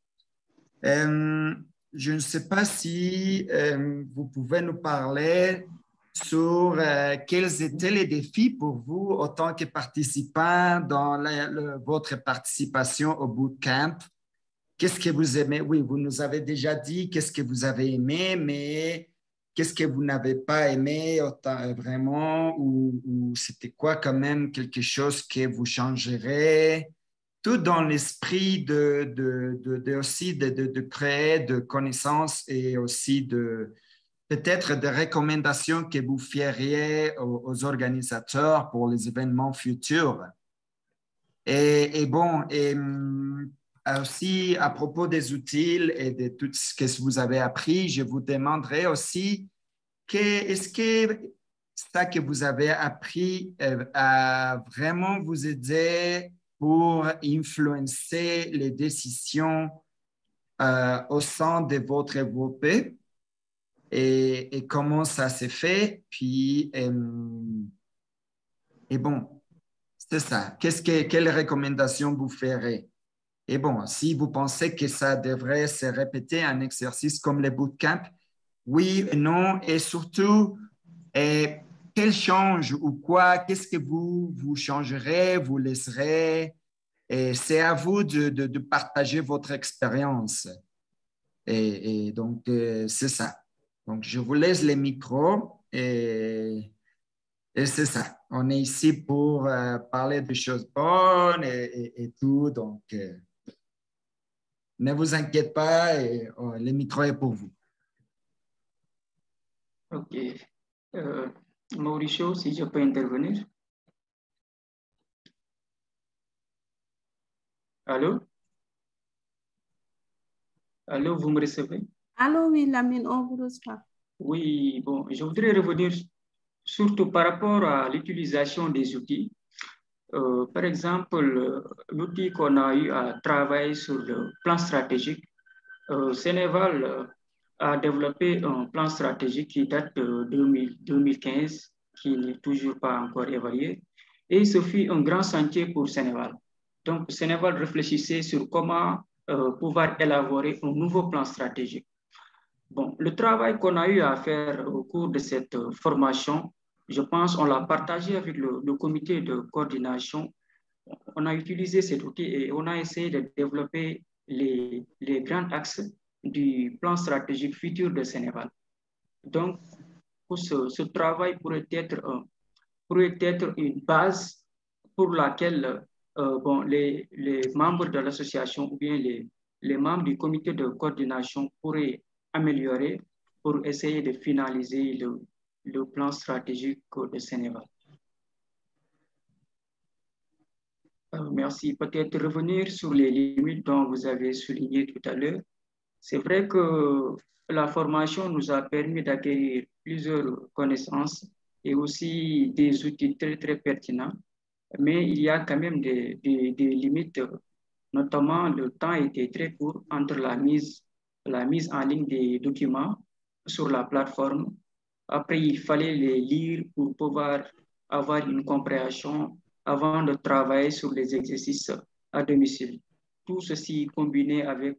Speaker 1: Je ne sais pas si vous pouvez nous parler sur quels étaient les défis pour vous en tant que participant dans votre participation au bootcamp. Qu'est-ce que vous aimez? Oui, vous nous avez déjà dit qu'est-ce que vous avez aimé, mais qu'est-ce que vous n'avez pas aimé vraiment ou c'était quoi quand même quelque chose que vous changerez? Tout dans l'esprit aussi de créer de connaissances et aussi peut-être des recommandations que vous feriez aux organisateurs pour les événements futurs. Et bon, aussi à propos des outils et de tout ce que vous avez appris, je vous demanderai aussi est-ce que ça que vous avez appris a vraiment vous aidé pour influencer les décisions au sein de votre groupe et comment ça s'est fait. Puis, et bon, c'est ça. Quelles recommandations vous ferez? Et bon, si vous pensez que ça devrait se répéter un exercice comme le bootcamp, oui, non, et surtout, quel change ou quoi, qu'est-ce que vous changerez, vous laisserez? Et c'est à vous de partager votre expérience. Et donc, c'est ça. Donc, je vous laisse les micros et c'est ça. On est ici pour parler de choses bonnes et tout. Donc, ne vous inquiétez pas, le micro est pour vous.
Speaker 4: OK. Mauricio, si je peux intervenir. Allô? Allô, vous me recevez?
Speaker 2: Allô, oui, Lamine, on vous reçoit.
Speaker 4: Oui, bon, je voudrais revenir surtout par rapport à l'utilisation des outils. Par exemple, l'outil qu'on a eu à travailler sur le plan stratégique, Sénéval a développé un plan stratégique qui date de 2015, qui n'est toujours pas encore évalué. Et ce fut un grand chantier pour Sénéval. Donc, Sénégal réfléchissait sur comment pouvoir élaborer un nouveau plan stratégique. Bon, le travail qu'on a eu à faire au cours de cette formation, je pense on l'a partagé avec le comité de coordination. On a utilisé cet outil et on a essayé de développer les grands axes du plan stratégique futur de Sénégal. Donc, ce travail pourrait être une base pour laquelle bon, les membres de l'association ou bien les membres du comité de coordination pourraient améliorer pour essayer de finaliser le plan stratégique de Sénégal. Merci. Peut-être revenir sur les limites dont vous avez souligné tout à l'heure. C'est vrai que la formation nous a permis d'acquérir plusieurs connaissances et aussi des outils très, très pertinents. Mais il y a quand même des limites, notamment le temps était très court entre la mise en ligne des documents sur la plateforme. Après, il fallait les lire pour pouvoir avoir une compréhension avant de travailler sur les exercices à domicile. Tout ceci combiné avec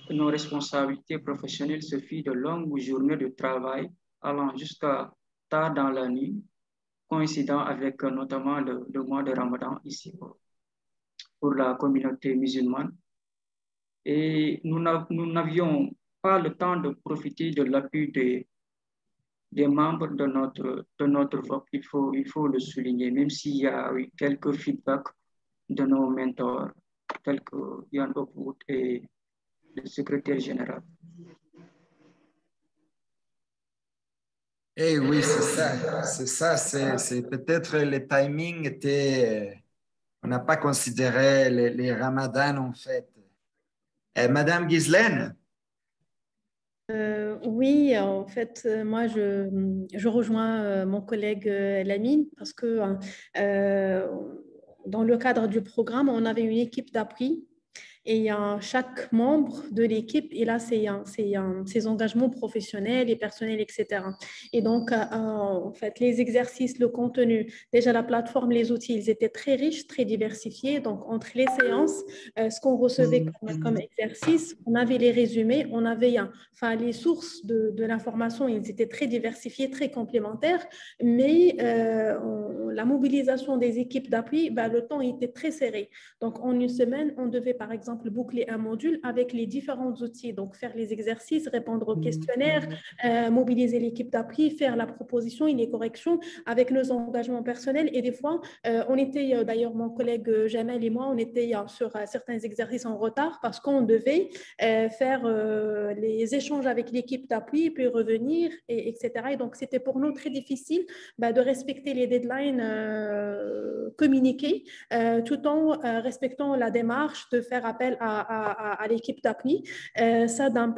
Speaker 4: nos responsabilités professionnelles se fit de longues journées de travail allant jusqu'à tard dans la nuit, coïncidant avec notamment le mois de Ramadan ici pour la communauté musulmane. Et nous n'avions pas le temps de profiter de l'appui des membres de notre VOC. Il faut le souligner, même s'il y a eu quelques feedbacks de nos mentors, tels que Yann Okout et le secrétaire général.
Speaker 1: Eh oui, c'est ça. C'est peut-être le timing était, on n'a pas considéré les ramadans en fait. Madame Ghislaine?
Speaker 5: Oui, en fait, moi, je rejoins mon collègue Lamine parce que dans le cadre du programme, on avait une équipe d'appui. Et chaque membre de l'équipe, il a ses engagements professionnels et personnels, etc. Et donc, en fait, les exercices, le contenu, déjà la plateforme, les outils, ils étaient très riches, très diversifiés. Donc, entre les séances, ce qu'on recevait comme exercice, on avait les résumés, on avait les sources de l'information, ils étaient très diversifiés, très complémentaires. Mais la mobilisation des équipes d'appui, le temps était très serré. Donc, en une semaine, on devait, par exemple, boucler un module avec les différents outils, donc faire les exercices, répondre aux questionnaires, mobiliser l'équipe d'appui, faire la proposition et les corrections avec nos engagements personnels. Et des fois, on était, d'ailleurs mon collègue Jamel et moi, on était sur certains exercices en retard parce qu'on devait faire les échanges avec l'équipe d'appui, puis revenir, etc. Et donc, c'était pour nous très difficile de respecter les deadlines communiqués tout en respectant la démarche de faire appel à l'équipe d'appui. Ça, d'un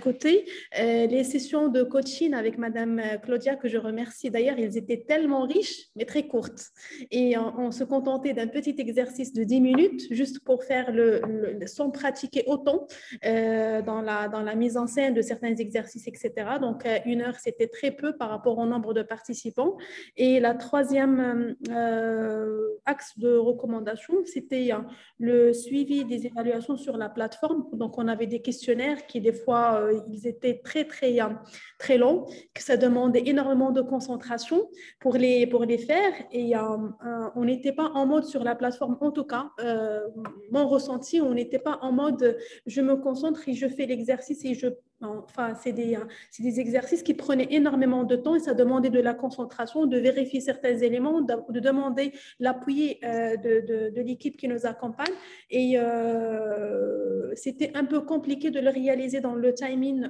Speaker 5: côté, les sessions de coaching avec Madame Claudia, que je remercie d'ailleurs, ils étaient tellement riches, mais très courtes. Et on se contentait d'un petit exercice de 10 minutes, juste pour faire sans pratiquer autant dans la mise en scène de certains exercices, etc. Donc, 1 heure, c'était très peu par rapport au nombre de participants. Et la troisième axe de recommandation, c'était le suivi des évaluations sur la plateforme. Donc, on avait des questionnaires qui, des fois, ils étaient très, très, très longs, que ça demandait énormément de concentration pour les faire. Et on n'était pas en mode sur la plateforme, en tout cas, mon ressenti, on n'était pas en mode je me concentre et je fais l'exercice et c'est des exercices qui prenaient énormément de temps et ça demandait de la concentration, de vérifier certains éléments, de demander l'appui de l'équipe qui nous accompagne. Et c'était un peu compliqué de le réaliser dans le timing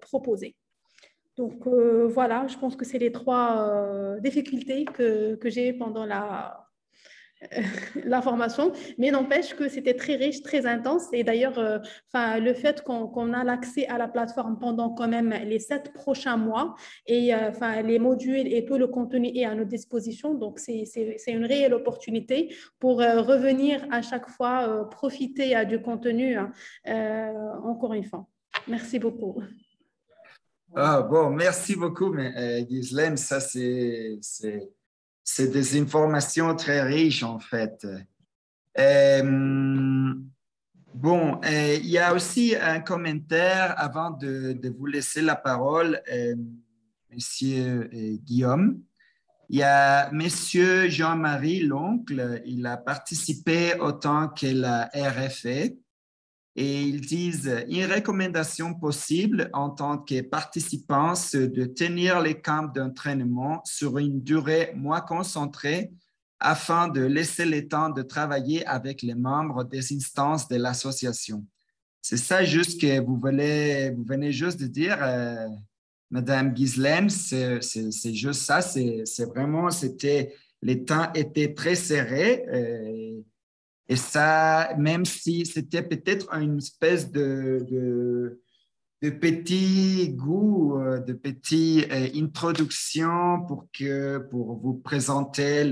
Speaker 5: proposé. Donc, voilà, je pense que c'est les 3 difficultés que j'ai pendant la formation, mais n'empêche que c'était très riche, très intense. Et d'ailleurs, le fait qu'on a l'accès à la plateforme pendant quand même les 7 prochains mois et les modules et tout le contenu est à notre disposition. Donc, c'est une réelle opportunité pour revenir à chaque fois, profiter du contenu encore une fois. Merci beaucoup.
Speaker 1: Ah, bon, merci beaucoup, Ghislaine. Ça, c'est des informations très riches, en fait. Bon, il y a aussi un commentaire avant de vous laisser la parole, Monsieur Guillaume. Il y a Monsieur Jean-Marie L'Oncle, il a participé autant que la RFE et ils disent une recommandation possible en tant que participant, c'est de tenir les camps d'entraînement sur une durée moins concentrée afin de laisser le temps de travailler avec les membres des instances de l'association. C'est ça juste que vous venez juste de dire, Madame Ghislaine, c'est juste ça, c'est vraiment, les temps étaient très serrés et ça, même si c'était peut-être une espèce de petit goût, de petite introduction pour vous présenter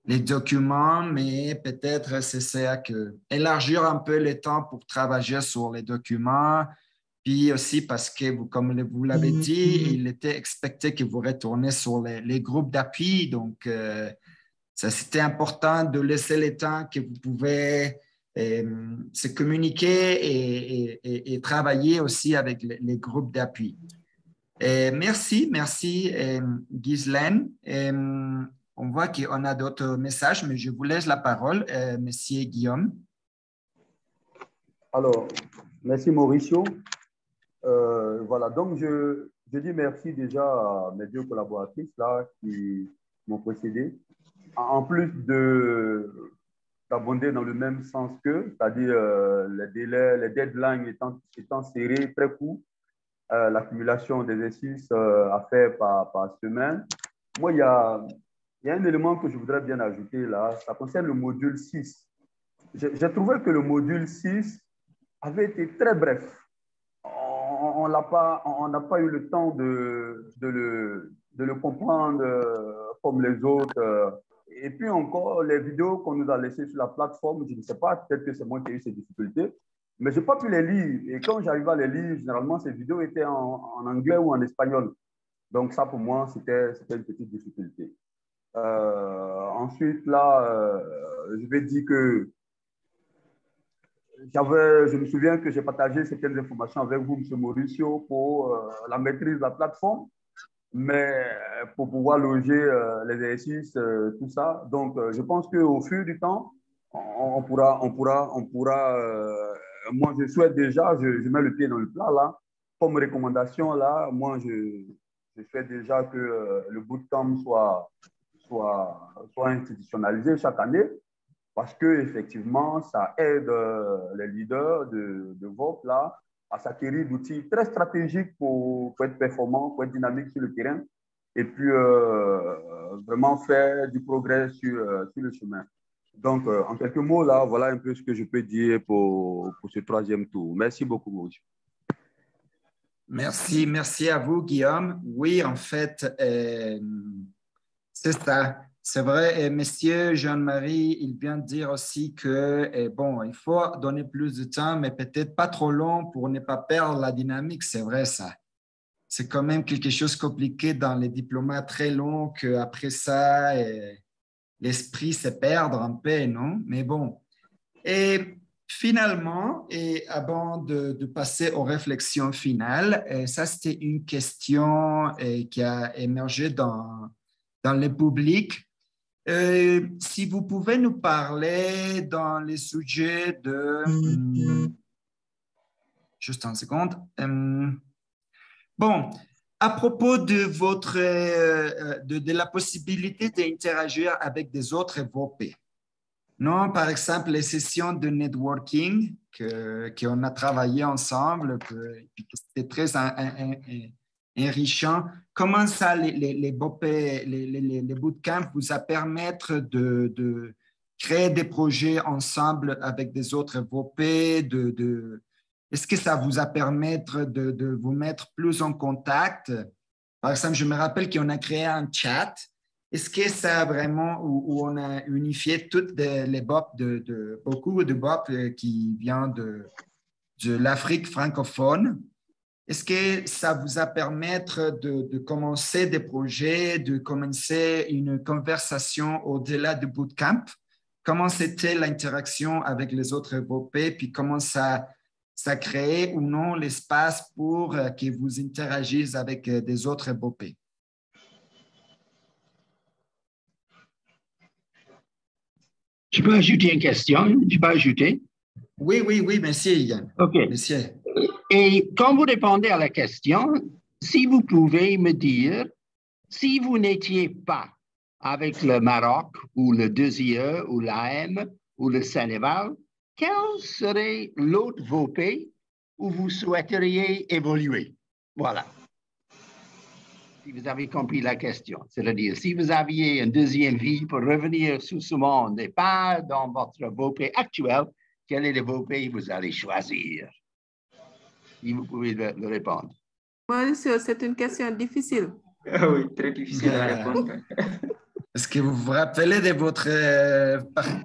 Speaker 1: les documents, mais peut-être c'est ça que élargir un peu le temps pour travailler sur les documents, puis aussi parce que, comme vous l'avez dit, il était expecté que vous retournez sur les groupes d'appui. Donc, ça, c'était important de laisser le temps que vous pouvez se communiquer et travailler aussi avec les groupes d'appui. Merci Ghislaine. On voit qu'on a d'autres messages, mais je vous laisse la parole, Monsieur Guillaume.
Speaker 7: Alors, merci Mauricio. Voilà, donc je dis merci déjà à mes deux collaboratrices là qui m'ont précédé. En plus d'abonder dans le même sens qu'eux, c'est-à-dire les délais, les deadlines étant serrés, très courts, l'accumulation des exercices à faire par semaine. Moi, il y a un élément que je voudrais bien ajouter là, ça concerne le module 6. J'ai trouvé que le module 6 avait été très bref. On n'a pas eu le temps de le comprendre comme les autres. Et puis encore, les vidéos qu'on nous a laissées sur la plateforme, je ne sais pas, peut-être que c'est moi qui ai eu ces difficultés, mais je n'ai pas pu les lire. Et quand j'arrive à les lire, généralement, ces vidéos étaient en anglais ou en espagnol. Donc ça, pour moi, c'était une petite difficulté. Ensuite, là, je vais dire que je me souviens que j'ai partagé certaines informations avec vous, M. Mauricio, pour la maîtrise de la plateforme, mais pour pouvoir loger les exercices, tout ça. Donc, je pense qu'au fur du temps, on pourra moi, je souhaite déjà, je mets le pied dans le plat, là, comme recommandation, là, moi, je souhaite déjà que le bootcamp soit institutionnalisé chaque année, parce qu'effectivement, ça aide les leaders de VOP là, à s'acquérir d'outils très stratégiques pour être performants, pour être dynamiques sur le terrain et puis vraiment faire du progrès sur le chemin. Donc, en quelques mots, là, voilà un peu ce que je peux dire pour ce troisième tour. Merci beaucoup, Mauricio.
Speaker 1: Merci à vous, Guillaume. Oui, en fait, c'est ça. C'est vrai, Monsieur Jean-Marie, il vient de dire aussi que, bon, il faut donner plus de temps, mais peut-être pas trop long pour ne pas perdre la dynamique. C'est vrai, ça. C'est quand même quelque chose de compliqué dans les diplômats très longs qu'après ça, l'esprit se perd un peu, non? Mais bon. Et finalement, et avant de passer aux réflexions finales, ça, c'était une question qui a émergé dans le public. Si vous pouvez nous parler dans les sujets de... juste une seconde. Bon, à propos de de la possibilité d'interagir avec des autres VOP, non? Par exemple, les sessions de networking qu'on a travaillé ensemble, puis c'était très enrichissant. Comment ça, les bootcamps vous a permettre de créer des projets ensemble avec des autres VOP? Est-ce que ça vous a permis de vous mettre plus en contact? Par exemple, je me rappelle qu'on a créé un chat. Est-ce que ça a vraiment, où on a unifié toutes les BOP beaucoup de BOP qui viennent de l'Afrique francophone? est-ce que ça vous a permis de commencer des projets, de commencer une conversation au-delà du bootcamp? Comment c'était l'interaction avec les autres VOP, puis comment ça crée ou non l'espace pour que vous interagissiez avec des autres VOP?
Speaker 8: Je peux ajouter une question? Je peux ajouter?
Speaker 1: Oui, monsieur Yann.
Speaker 8: OK.
Speaker 1: Monsieur.
Speaker 8: Et quand vous répondez à la question, si vous pouvez me dire, si vous n'étiez pas avec le Maroc ou le 2IE ou l'AM ou le Sénégal, quel serait l'autre VOP où vous souhaiteriez évoluer? Voilà. Si vous avez compris la question. C'est-à-dire, si vous aviez une deuxième vie pour revenir sous ce monde et pas dans votre VOP actuel, quel est le VOP que vous allez choisir? Si vous pouvez le répondre.
Speaker 2: Monsieur, c'est une question difficile.
Speaker 4: Oui, très difficile à répondre.
Speaker 1: Est-ce que vous vous rappelez de votre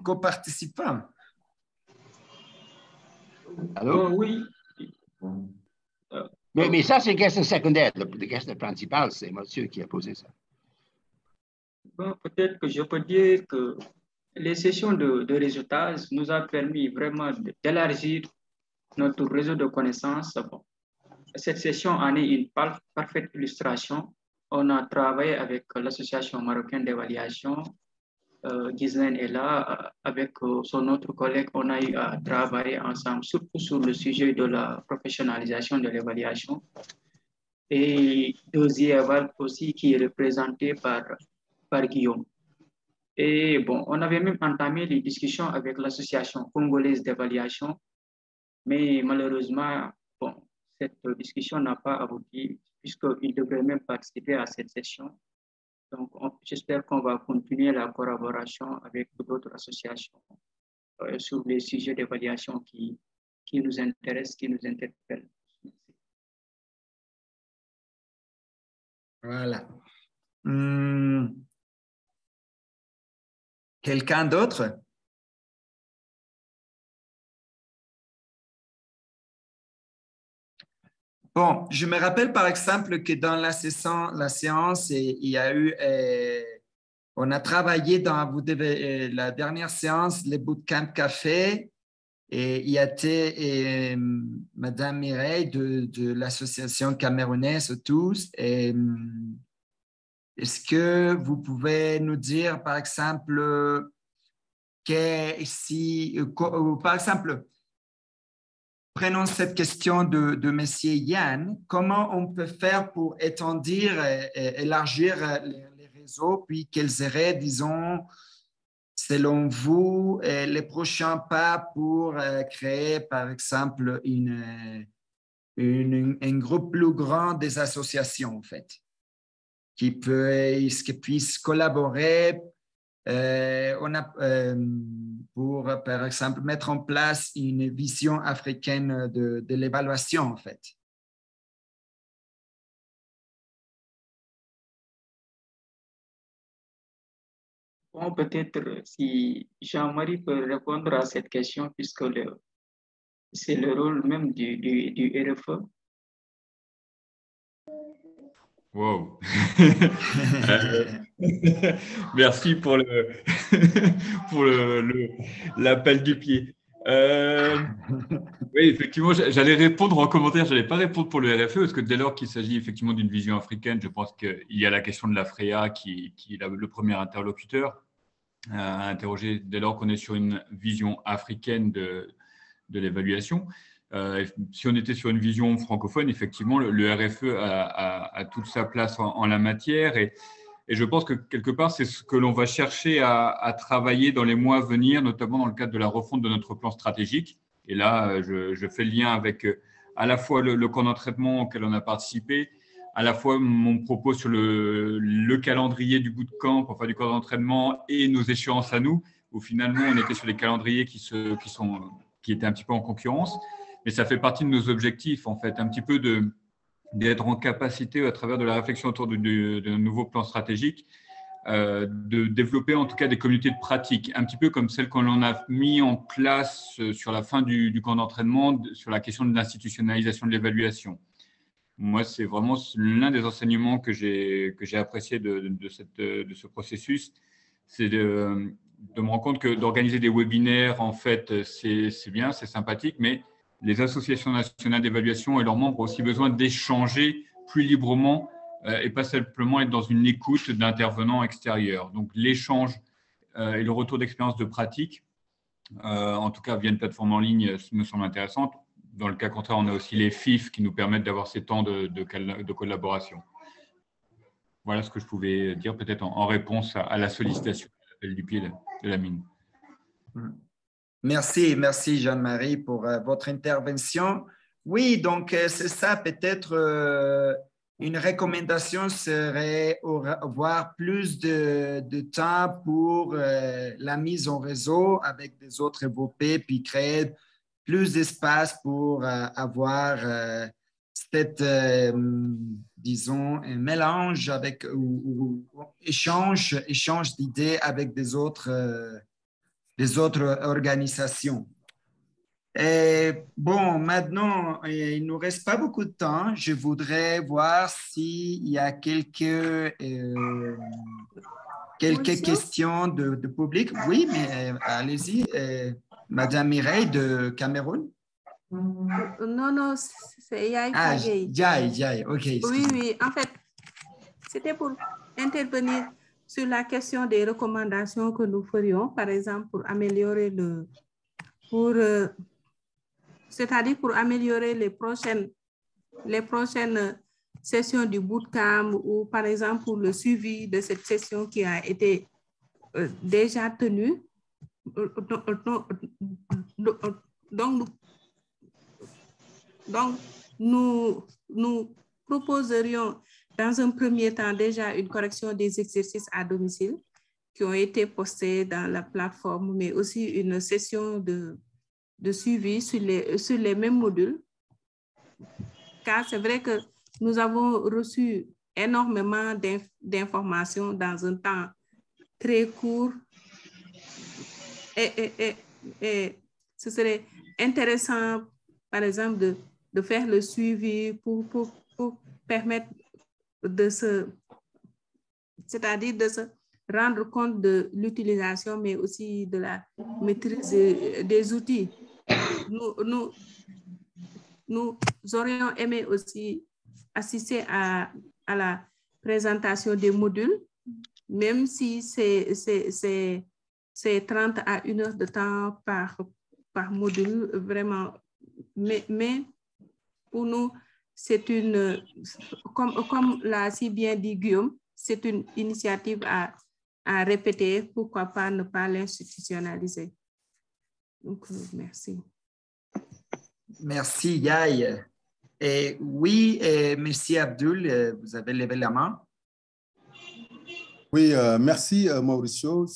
Speaker 1: coparticipant?
Speaker 8: Allô?
Speaker 4: Oui.
Speaker 8: Mais ça, c'est une question secondaire. La question principale, c'est monsieur qui a posé ça.
Speaker 4: Bon, peut-être que je peux dire que les sessions de réseautage nous ont permis vraiment d'élargir notre réseau de connaissances. Bon, cette session en est une parfaite illustration. On a travaillé avec l'Association marocaine d'évaluation. Ghislaine est là, avec son autre collègue, on a eu à travailler ensemble, surtout sur le sujet de la professionnalisation de l'évaluation. Et Eval aussi, qui est représenté par Guillaume. Et bon, on avait même entamé les discussions avec l'Association congolaise d'évaluation, mais malheureusement, bon, cette discussion n'a pas abouti, puisqu'ils devraient même participer à cette session. Donc, j'espère qu'on va continuer la collaboration avec d'autres associations sur les sujets d'évaluation qui nous intéressent, qui nous interpellent.
Speaker 1: Voilà. Quelqu'un d'autre? Bon, je me rappelle par exemple que dans la séance, il y a eu, on a travaillé dans la dernière séance, les bootcamp café, et il y a Madame Mireille de l'association camerounaise tous. Est-ce que vous pouvez nous dire, par exemple, par exemple, prenons cette question de M. Yann, comment on peut faire pour étendre et élargir les réseaux, puis quels seraient, disons, selon vous, les prochains pas pour créer, par exemple, un groupe plus grand des associations, en fait, qui puissent collaborer pour, par exemple, mettre en place une vision africaine de l'évaluation, en fait.
Speaker 4: Bon, peut-être si Jean-Marie peut répondre à cette question, puisque c'est le rôle même du RFE.
Speaker 9: Wow. Merci pour l'appel du pied. Oui, effectivement, j'allais répondre en commentaire, je n'allais pas répondre pour le RFE, parce que dès lors qu'il s'agit effectivement d'une vision africaine, je pense qu'il y a la question de l'AFREA qui est le premier interlocuteur à interroger dès lors qu'on est sur une vision africaine de l'évaluation. Si on était sur une vision francophone, effectivement, le RFE a toute sa place en la matière et je pense que quelque part, c'est ce que l'on va chercher à travailler dans les mois à venir, notamment dans le cadre de la refonte de notre plan stratégique. Et là, je fais le lien avec à la fois le camp d'entraînement auquel on a participé, à la fois mon propos sur le calendrier du bootcamp, enfin du camp d'entraînement et nos échéances à nous, où finalement, on était sur les calendriers qui étaient un petit peu en concurrence. Mais ça fait partie de nos objectifs, en fait, un petit peu d'être en capacité, à travers de la réflexion autour de nouveaux plans stratégiques, de développer en tout cas des communautés de pratique, un petit peu comme celles qu'on a mis en place sur la fin du camp d'entraînement, sur la question de l'institutionnalisation de l'évaluation. moi, c'est vraiment l'un des enseignements que j'ai apprécié de ce processus, c'est de me rendre compte que d'organiser des webinaires, en fait, c'est bien, c'est sympathique, mais les associations nationales d'évaluation et leurs membres ont aussi besoin d'échanger plus librement et pas simplement être dans une écoute d'intervenants extérieurs. Donc, l'échange et le retour d'expérience de pratique, en tout cas via une plateforme en ligne, me semble intéressante. Dans le cas contraire, on a aussi les FIF qui nous permettent d'avoir ces temps de collaboration. Voilà ce que je pouvais dire peut-être en réponse à la sollicitation du pied de la mine.
Speaker 1: Merci Jeanne-Marie pour votre intervention. Oui, donc c'est ça, peut-être une recommandation serait avoir plus de temps pour la mise en réseau avec des autres EVOP, puis créer plus d'espace pour avoir cette, disons, un mélange avec ou échange d'idées avec des autres organisations. Et bon, maintenant, il ne nous reste pas beaucoup de temps. Je voudrais voir s'il y a quelques questions de public. Oui, mais allez-y. Madame Mireille de Cameroun.
Speaker 2: Non, c'est Yaï.
Speaker 1: Ah, Yaï, ok.
Speaker 2: Oui, en fait, c'était pour intervenir sur la question des recommandations que nous ferions, par exemple, pour améliorer c'est-à-dire pour améliorer les prochaines sessions du bootcamp ou, par exemple, pour le suivi de cette session qui a été déjà tenue. Donc, nous proposerions dans un premier temps déjà une correction des exercices à domicile qui ont été postés dans la plateforme, mais aussi une session de suivi sur les mêmes modules. Car c'est vrai que nous avons reçu énormément d'informations dans un temps très court et ce serait intéressant, par exemple, de faire le suivi pour permettre c'est-à-dire de se rendre compte de l'utilisation, mais aussi de la maîtrise des outils. Nous aurions aimé aussi assister à la présentation des modules, même si c'est 30 à 1 heure de temps par module, vraiment. Mais pour nous, c'est comme l'a si bien dit Guillaume, c'est une initiative à répéter. Pourquoi pas ne pas l'institutionnaliser? Donc, merci.
Speaker 1: Merci, Yaï. Et oui, Monsieur Abdul, vous avez levé la main.
Speaker 3: Oui, merci Mauricio.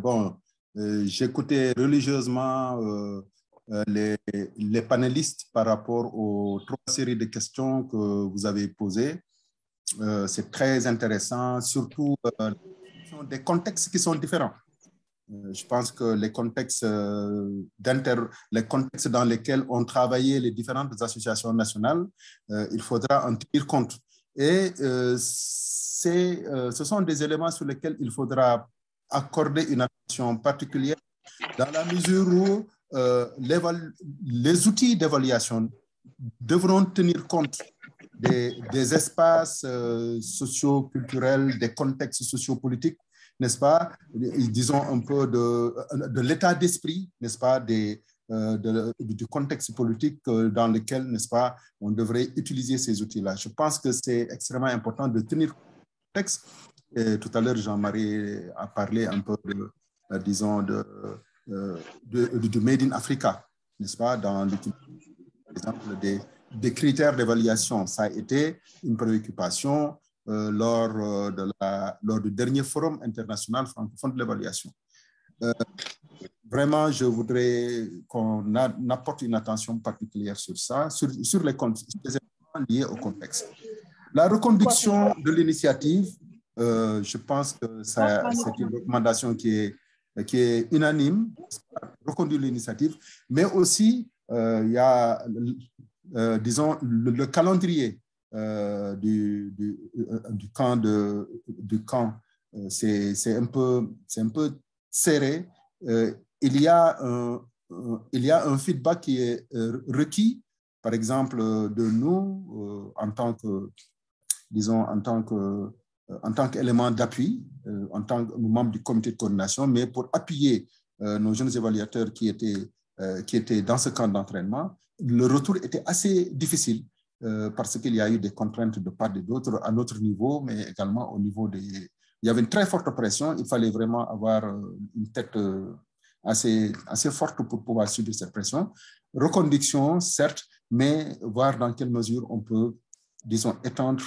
Speaker 3: Bon, j'écoutais religieusement les panélistes par rapport aux 3 séries de questions que vous avez posées. C'est très intéressant, surtout des contextes qui sont différents. Je pense que les contextes dans lesquels ont travaillé les différentes associations nationales, il faudra en tenir compte. Et ce sont des éléments sur lesquels il faudra accorder une attention particulière dans la mesure où les outils d'évaluation devront tenir compte des espaces socio-culturels, des contextes sociopolitiques, n'est-ce pas, disons un peu de l'état d'esprit, n'est-ce pas, du contexte politique dans lequel, n'est-ce pas, on devrait utiliser ces outils-là. Je pense que c'est extrêmement important de tenir contexte. Et tout à l'heure, Jean-Marie a parlé un peu disons, de Made in Africa, n'est-ce pas, dans l'utilisation, par exemple, des critères d'évaluation. Ça a été une préoccupation lors du dernier forum international francophone de l'évaluation. Vraiment, je voudrais qu'on apporte une attention particulière sur ça, sur les éléments liés au contexte. La reconduction de l'initiative, je pense que c'est une recommandation qui est unanime, reconduire l'initiative, mais aussi il y a, disons, le calendrier. du camp, c'est un peu serré. Il y a un feedback qui est requis, par exemple, de nous, en tant qu'élément d'appui, en tant que membre du comité de coordination, mais pour appuyer nos jeunes évaluateurs qui étaient dans ce camp d'entraînement. Le retour était assez difficile parce qu'il y a eu des contraintes de part et d'autre à notre niveau, mais également au niveau des... Il y avait une très forte pression, il fallait vraiment avoir une tête assez forte pour pouvoir subir cette pression. Reconduction, certes, mais voir dans quelle mesure on peut, disons, étendre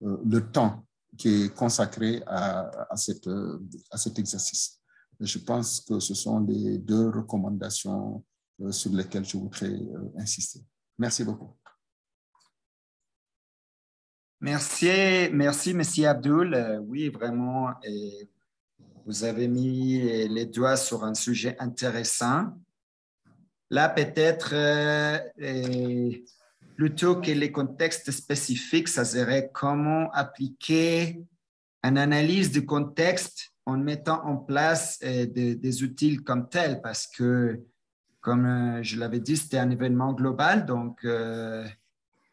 Speaker 3: le temps qui est consacré à cet exercice. Je pense que ce sont les 2 recommandations sur lesquelles je voudrais insister. Merci beaucoup.
Speaker 1: Merci, M. Abdul. Oui, vraiment, vous avez mis les doigts sur un sujet intéressant. Là, peut-être, plutôt que les contextes spécifiques, ça serait comment appliquer une analyse du contexte en mettant en place des outils comme tels, parce que, comme je l'avais dit, c'était un événement global, donc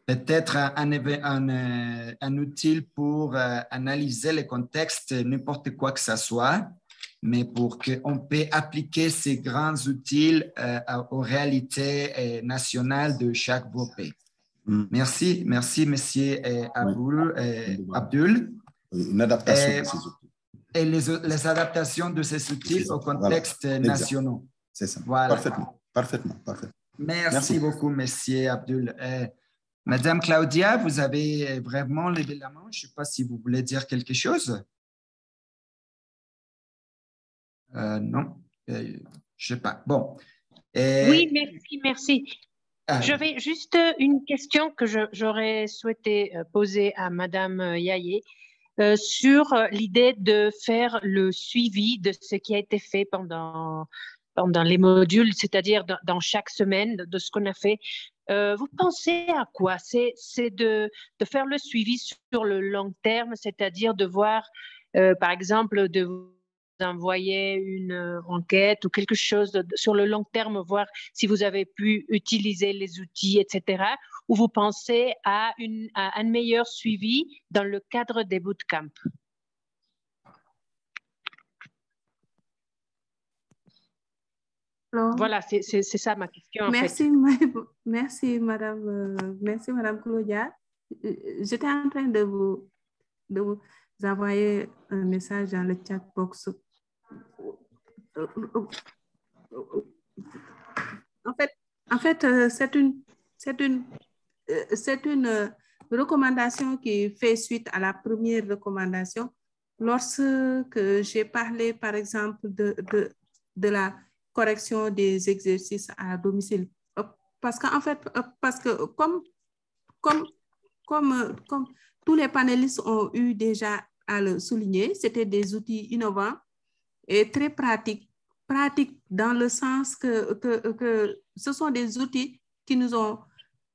Speaker 1: peut-être un outil pour analyser le contexte, n'importe quoi que ce soit, mais pour qu'on puisse appliquer ces grands outils aux réalités nationales de chaque groupe. Merci, Monsieur Abdul.
Speaker 3: Une adaptation de ces outils.
Speaker 1: Et les adaptations de ces outils au contexte national.
Speaker 3: C'est ça.
Speaker 1: Voilà.
Speaker 3: Parfaitement.
Speaker 1: Merci beaucoup, Monsieur Abdul. Madame Claudia, vous avez vraiment levé la main. Je ne sais pas si vous voulez dire quelque chose. Non, je ne sais pas. Bon.
Speaker 10: Oui, merci. J'avais juste une question que j'aurais souhaité poser à Madame Yaye sur l'idée de faire le suivi de ce qui a été fait pendant les modules, c'est-à-dire dans chaque semaine de ce qu'on a fait. Vous pensez à quoi? C'est de faire le suivi sur le long terme, c'est-à-dire de voir, par exemple, de vous envoyer une enquête ou quelque chose sur le long terme, voir si vous avez pu utiliser les outils, etc. Ou vous pensez à un meilleur suivi dans le cadre des bootcamps? Voilà, c'est ça ma question.
Speaker 2: Merci, merci, Madame Claudia. J'étais en train de vous envoyer un message dans le chat box. En fait, c'est une recommandation qui fait suite à la première recommandation. Lorsque j'ai parlé, par exemple, de la correction des exercices à domicile. Parce que comme tous les panélistes ont eu déjà à le souligner, c'était des outils innovants et très pratiques dans le sens que ce sont des outils qui nous ont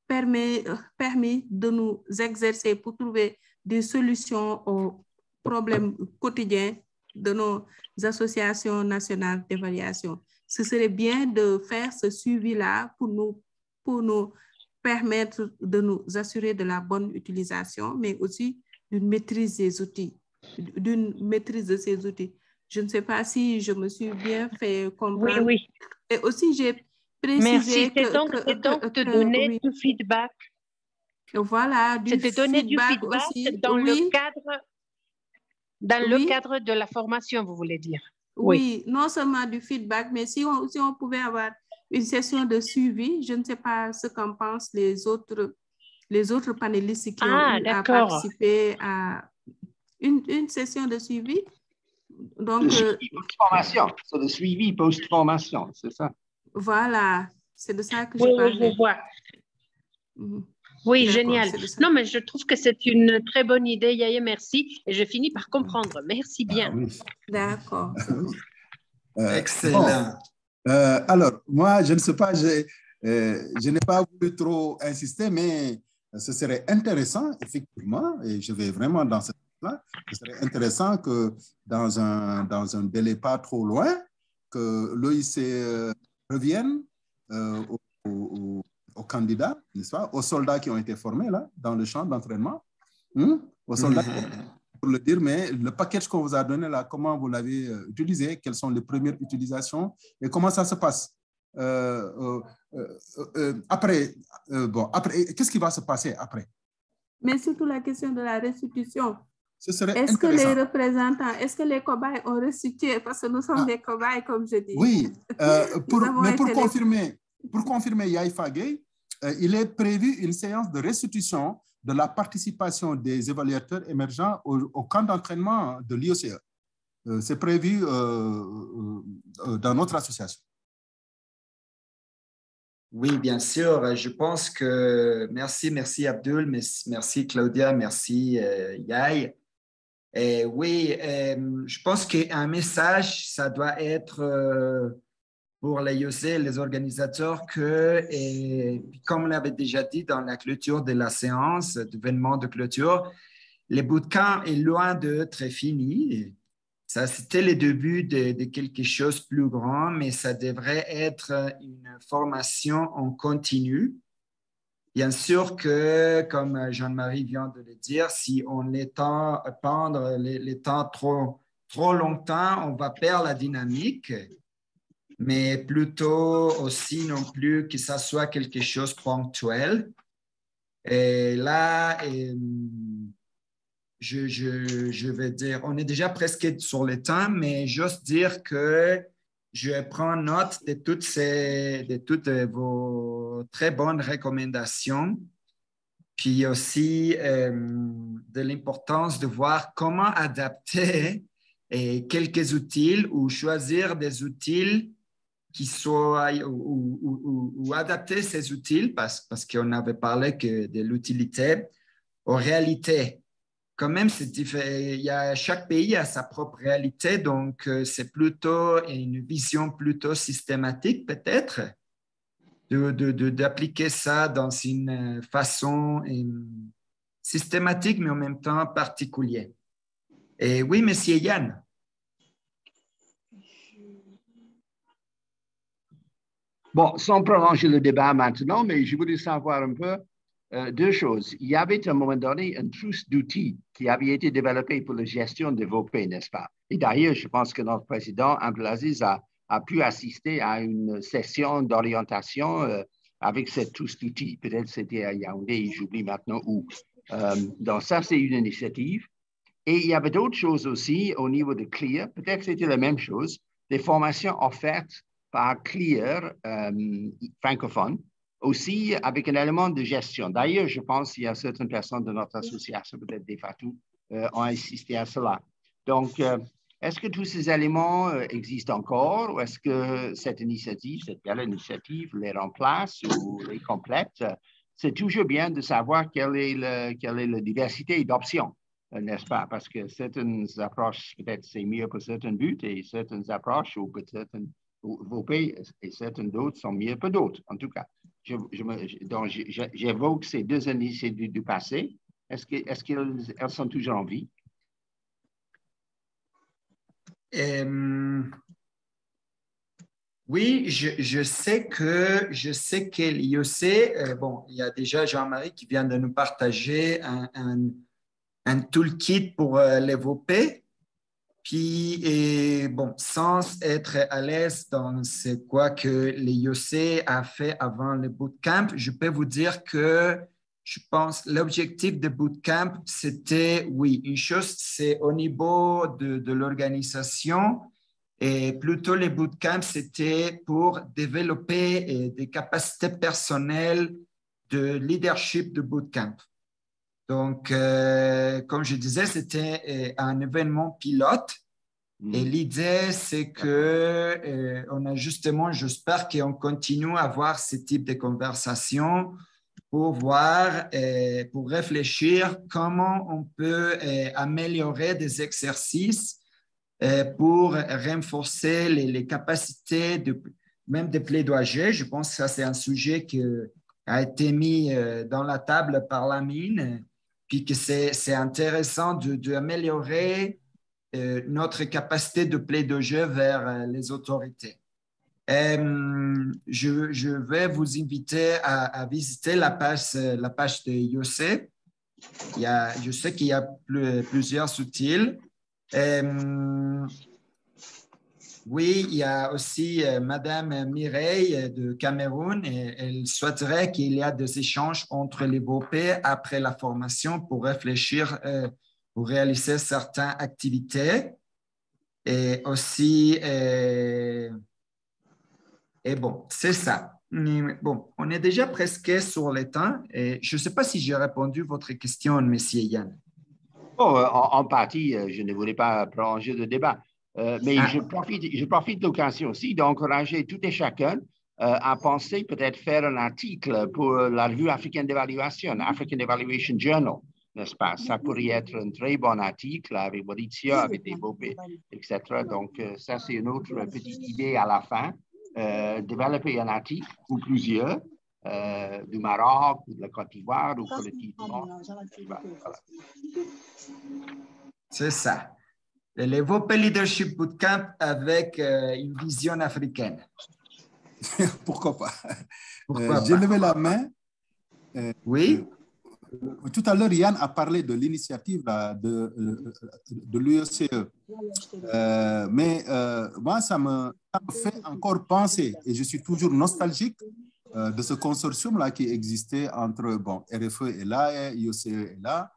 Speaker 2: permis de nous exercer pour trouver des solutions aux problèmes quotidiens de nos associations nationales d'évaluation. Ce serait bien de faire ce suivi-là pour nous permettre de nous assurer de la bonne utilisation, mais aussi d'une maîtrise des outils, d'une maîtrise de ces outils. Je ne sais pas si je me suis bien fait comprendre.
Speaker 10: Oui.
Speaker 2: Et aussi, j'ai précisé
Speaker 10: Merci. C'est donc de donner du feedback.
Speaker 2: Voilà,
Speaker 10: du feedback aussi. Dans le cadre de la formation, vous voulez dire?
Speaker 2: Oui, non seulement du feedback, mais si on pouvait avoir une session de suivi, je ne sais pas ce qu'en pensent les autres panélistes qui ont eu à participer à une session de suivi. Donc,
Speaker 8: post-formation, c'est le suivi post-formation, c'est ça?
Speaker 2: Voilà, c'est de ça que je parlais.
Speaker 10: Je vois. Oui, génial. Non, mais je trouve que c'est une très bonne idée, Yaye, merci. Et je finis par comprendre. Merci bien.
Speaker 3: Oui.
Speaker 2: D'accord.
Speaker 1: Excellent.
Speaker 3: Alors, moi, je ne sais pas, je n'ai pas voulu trop insister, mais ce serait intéressant, effectivement, et je vais vraiment dans ce sens-là, ce serait intéressant que dans un délai pas trop loin, que l'OIC revienne aux candidats, n'est-ce pas, aux soldats qui ont été formés là, dans le champ d'entraînement, aux soldats pour le dire, mais le package qu'on vous a donné là, comment vous l'avez utilisé, quelles sont les premières utilisations et comment ça se passe. Après, qu'est-ce qui va se passer après?
Speaker 2: Mais surtout la question de la restitution.
Speaker 3: Est-ce que les
Speaker 2: représentants, est-ce que les cobayes ont restitué? Parce que nous sommes des cobayes, comme je dis.
Speaker 3: Oui, mais pour confirmer Yaye Fagué, il est prévu une séance de restitution de la participation des évaluateurs émergents au camp d'entraînement de l'IOCE. C'est prévu dans notre association.
Speaker 1: Oui, bien sûr. Je pense que merci Abdul, merci Claudia, merci Yaye. Et oui, je pense qu'un message, ça doit être pour les IOC, les organisateurs, comme on l'avait déjà dit dans la clôture de la séance, d'événement de clôture, les bootcamps est loin d'être fini. Ça, c'était le début de quelque chose de plus grand, mais ça devrait être une formation en continu. Bien sûr que, comme Jean-Marie vient de le dire, si on l'étend pendant les temps trop longtemps, on va perdre la dynamique, mais plutôt aussi non plus que ça soit quelque chose de ponctuel. Et là, je vais dire, on est déjà presque sur le temps, mais juste dire que je prends note de toutes vos très bonnes recommandations, puis aussi de l'importance de voir comment adapter quelques outils ou choisir des outils qui soient ou adapter ces outils parce qu'on avait parlé que de l'utilité aux réalités. Quand même, chaque pays a sa propre réalité, donc c'est plutôt une vision plutôt systématique peut-être d'appliquer ça dans une façon systématique, mais en même temps particulière. Et oui, monsieur Yann.
Speaker 8: Bon, sans prolonger le débat maintenant, mais je voulais savoir un peu deux choses. Il y avait à un moment donné une trousse d'outils qui avait été développée pour la gestion de vos pays, n'est-ce pas? Et d'ailleurs, je pense que notre président Abdelaziz a pu assister à une session d'orientation avec cette trousse d'outils. Peut-être c'était à Yaoundé, j'oublie maintenant où. Donc ça, c'est une initiative. Et il y avait d'autres choses aussi au niveau de CLEAR. Peut-être c'était la même chose, des formations offertes par CLEAR francophone, aussi avec un élément de gestion. D'ailleurs, je pense qu'il y a certaines personnes de notre association, peut-être des Fatou, ont assisté à cela. Donc, est-ce que tous ces éléments existent encore ou est-ce que cette belle initiative, les remplace ou les complète? C'est toujours bien de savoir quelle est la diversité d'options, n'est-ce pas? Parce que certaines approches, peut-être c'est mieux pour certains buts et certaines approches ou peut-être vos pays et certaines d'autres sont mieux que d'autres, en tout cas. Donc, j'évoque ces deux initiatives du passé. Est-ce qu'elles sont toujours en vie?
Speaker 1: Oui, je sais que l'IOC, bon, il y a déjà Jean-Marie qui vient de nous partager un toolkit pour l'évoquer. Puis, bon, sans être à l'aise dans ce quoi que l'IOC a fait avant le bootcamp, je peux vous dire que je pense l'objectif de bootcamp, c'était, oui, une chose, c'est au niveau de l'organisation. Et plutôt, les bootcamps, c'était pour développer des capacités personnelles de leadership de bootcamp. Donc, comme je disais, c'était un événement pilote. Et l'idée, c'est que on a justement, j'espère qu'on continue à avoir ce type de conversation pour voir, pour réfléchir comment on peut améliorer des exercices pour renforcer les capacités même de plaidoyer. Je pense que ça, c'est un sujet a été mis dans la table par Lamine, puis que c'est intéressant d'améliorer notre capacité de plaidoyer vers les autorités. Je vais vous inviter à visiter la page de Youssef. Je sais qu'il y a plusieurs sous-titres. Oui, il y a aussi Madame Mireille de Cameroun et elle souhaiterait qu'il y ait des échanges entre les VOP après la formation pour réfléchir, pour réaliser certaines activités. Et aussi, et bon, c'est ça. Bon, on est déjà presque sur le temps et je ne sais pas si j'ai répondu à votre question, Monsieur Yann.
Speaker 8: Oh, en partie, je ne voulais pas prolonger le débat, mais je profite de l'occasion aussi d'encourager tout et chacun à penser peut-être faire un article pour la revue africaine d'évaluation, African Evaluation Journal, n'est-ce pas? Ça pourrait être un très bon article avec Maurizio, avec des VOP, etc. Donc, ça, c'est une autre petite idée à la fin. Développer un article ou plusieurs du Maroc, ou de la Côte d'Ivoire ou collectivement. Voilà.
Speaker 1: C'est ça. Le VOP Leadership Bootcamp avec une vision africaine.
Speaker 3: Pourquoi pas?
Speaker 1: Pourquoi
Speaker 3: j'ai
Speaker 1: pas?
Speaker 3: levé la main.
Speaker 1: Oui.
Speaker 3: Tout à l'heure, Yann a parlé de l'initiative de l'UECE. Mais moi, ça me fait encore penser, et je suis toujours nostalgique de ce consortium-là qui existait entre RFE et là, IOCE et là,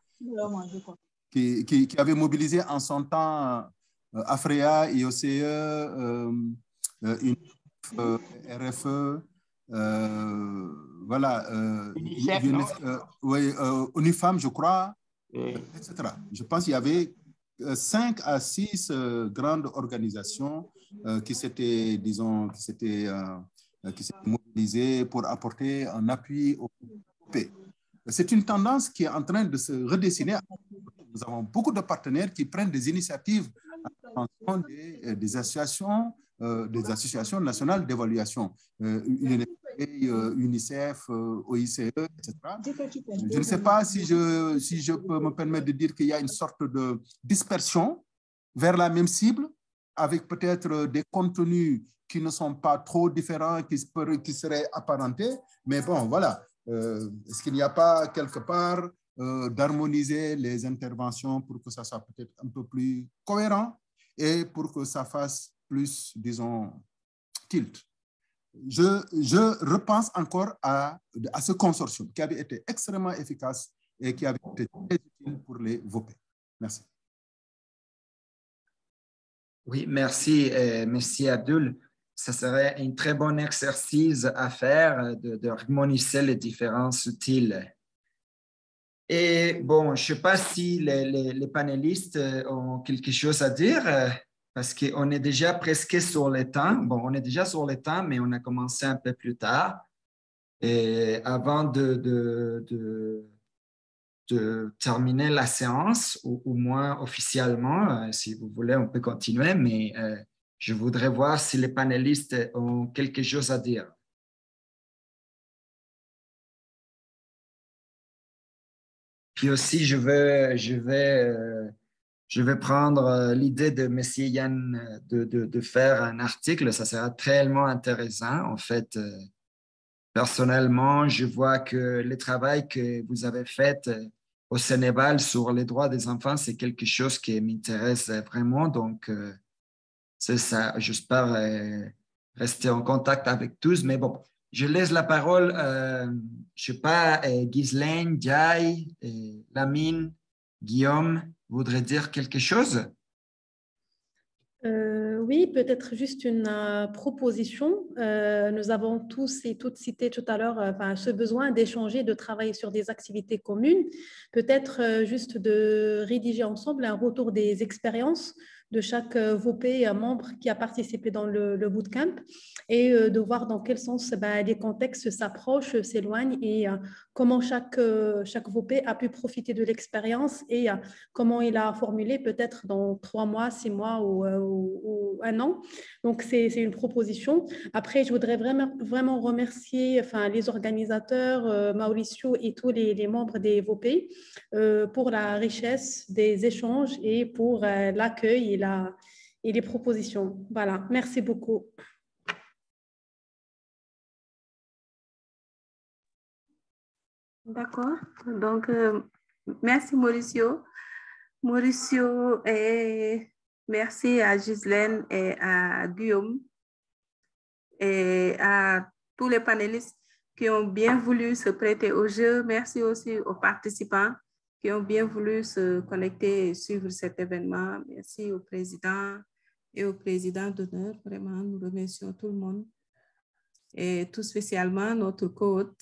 Speaker 3: qui avait mobilisé en son temps AFREA, IOCE, RFE, voilà, UNIFAM, je crois, etc. Je pense qu'il y avait 5 à 6 grandes organisations qui s'étaient mobilisées pour apporter un appui au VOP. C'est une tendance qui est en train de se redessiner. Nous avons beaucoup de partenaires qui prennent des initiatives en fonction des associations nationales d'évaluation, UNICEF, OICE, etc. Je ne sais pas si je peux me permettre de dire qu'il y a une sorte de dispersion vers la même cible, avec peut-être des contenus qui ne sont pas trop différents, qui seraient apparentés. Mais bon, voilà. Est-ce qu'il n'y a pas quelque part d'harmoniser les interventions pour que ça soit peut-être un peu plus cohérent et pour que ça fasse plus, disons, tilt. Je repense encore à ce consortium qui avait été extrêmement efficace et qui avait été très utile pour les VOP. Merci.
Speaker 1: Oui, merci, merci Abdul. Ça serait un très bon exercice à faire d'harmoniser les différents outils. Et bon, je ne sais pas si les panélistes ont quelque chose à dire, parce qu'on est déjà presque sur le temps. Bon, on est déjà sur le temps, mais on a commencé un peu plus tard. Et avant de terminer la séance, ou au moins officiellement, si vous voulez, on peut continuer, mais je voudrais voir si les panélistes ont quelque chose à dire. Puis aussi, je vais prendre l'idée de M. Yann de faire un article. Ça sera tellement intéressant. En fait, personnellement, je vois que le travail que vous avez fait au Sénégal sur les droits des enfants, c'est quelque chose qui m'intéresse vraiment. Donc, c'est ça. J'espère rester en contact avec tous. Mais bon, je laisse la parole, je ne sais pas, Ghislaine, Jai, Lamine, Guillaume, voudrait dire quelque chose?
Speaker 5: Oui, peut-être juste une proposition. Nous avons tous et toutes cité tout à l'heure ce besoin d'échanger, de travailler sur des activités communes. Peut-être juste de rédiger ensemble un retour des expériences chaque VOP membre qui a participé dans le bootcamp et de voir dans quel sens les contextes s'approchent, s'éloignent et comment chaque VOP a pu profiter de l'expérience et comment il a formulé peut-être dans 3 mois, 6 mois ou 1 an. Donc, c'est une proposition. Après, je voudrais vraiment remercier les organisateurs, Mauricio et tous les membres des VOP pour la richesse des échanges et pour l'accueil et les propositions. Voilà, merci beaucoup.
Speaker 2: D'accord. Donc, merci Mauricio. Mauricio et merci à Ghislaine et à Guillaume et à tous les panélistes qui ont bien voulu se prêter au jeu. Merci aussi aux participants qui ont bien voulu se connecter et suivre cet événement. Merci au président et au président d'honneur. Vraiment, nous remercions tout le monde et tout spécialement notre co-hôte,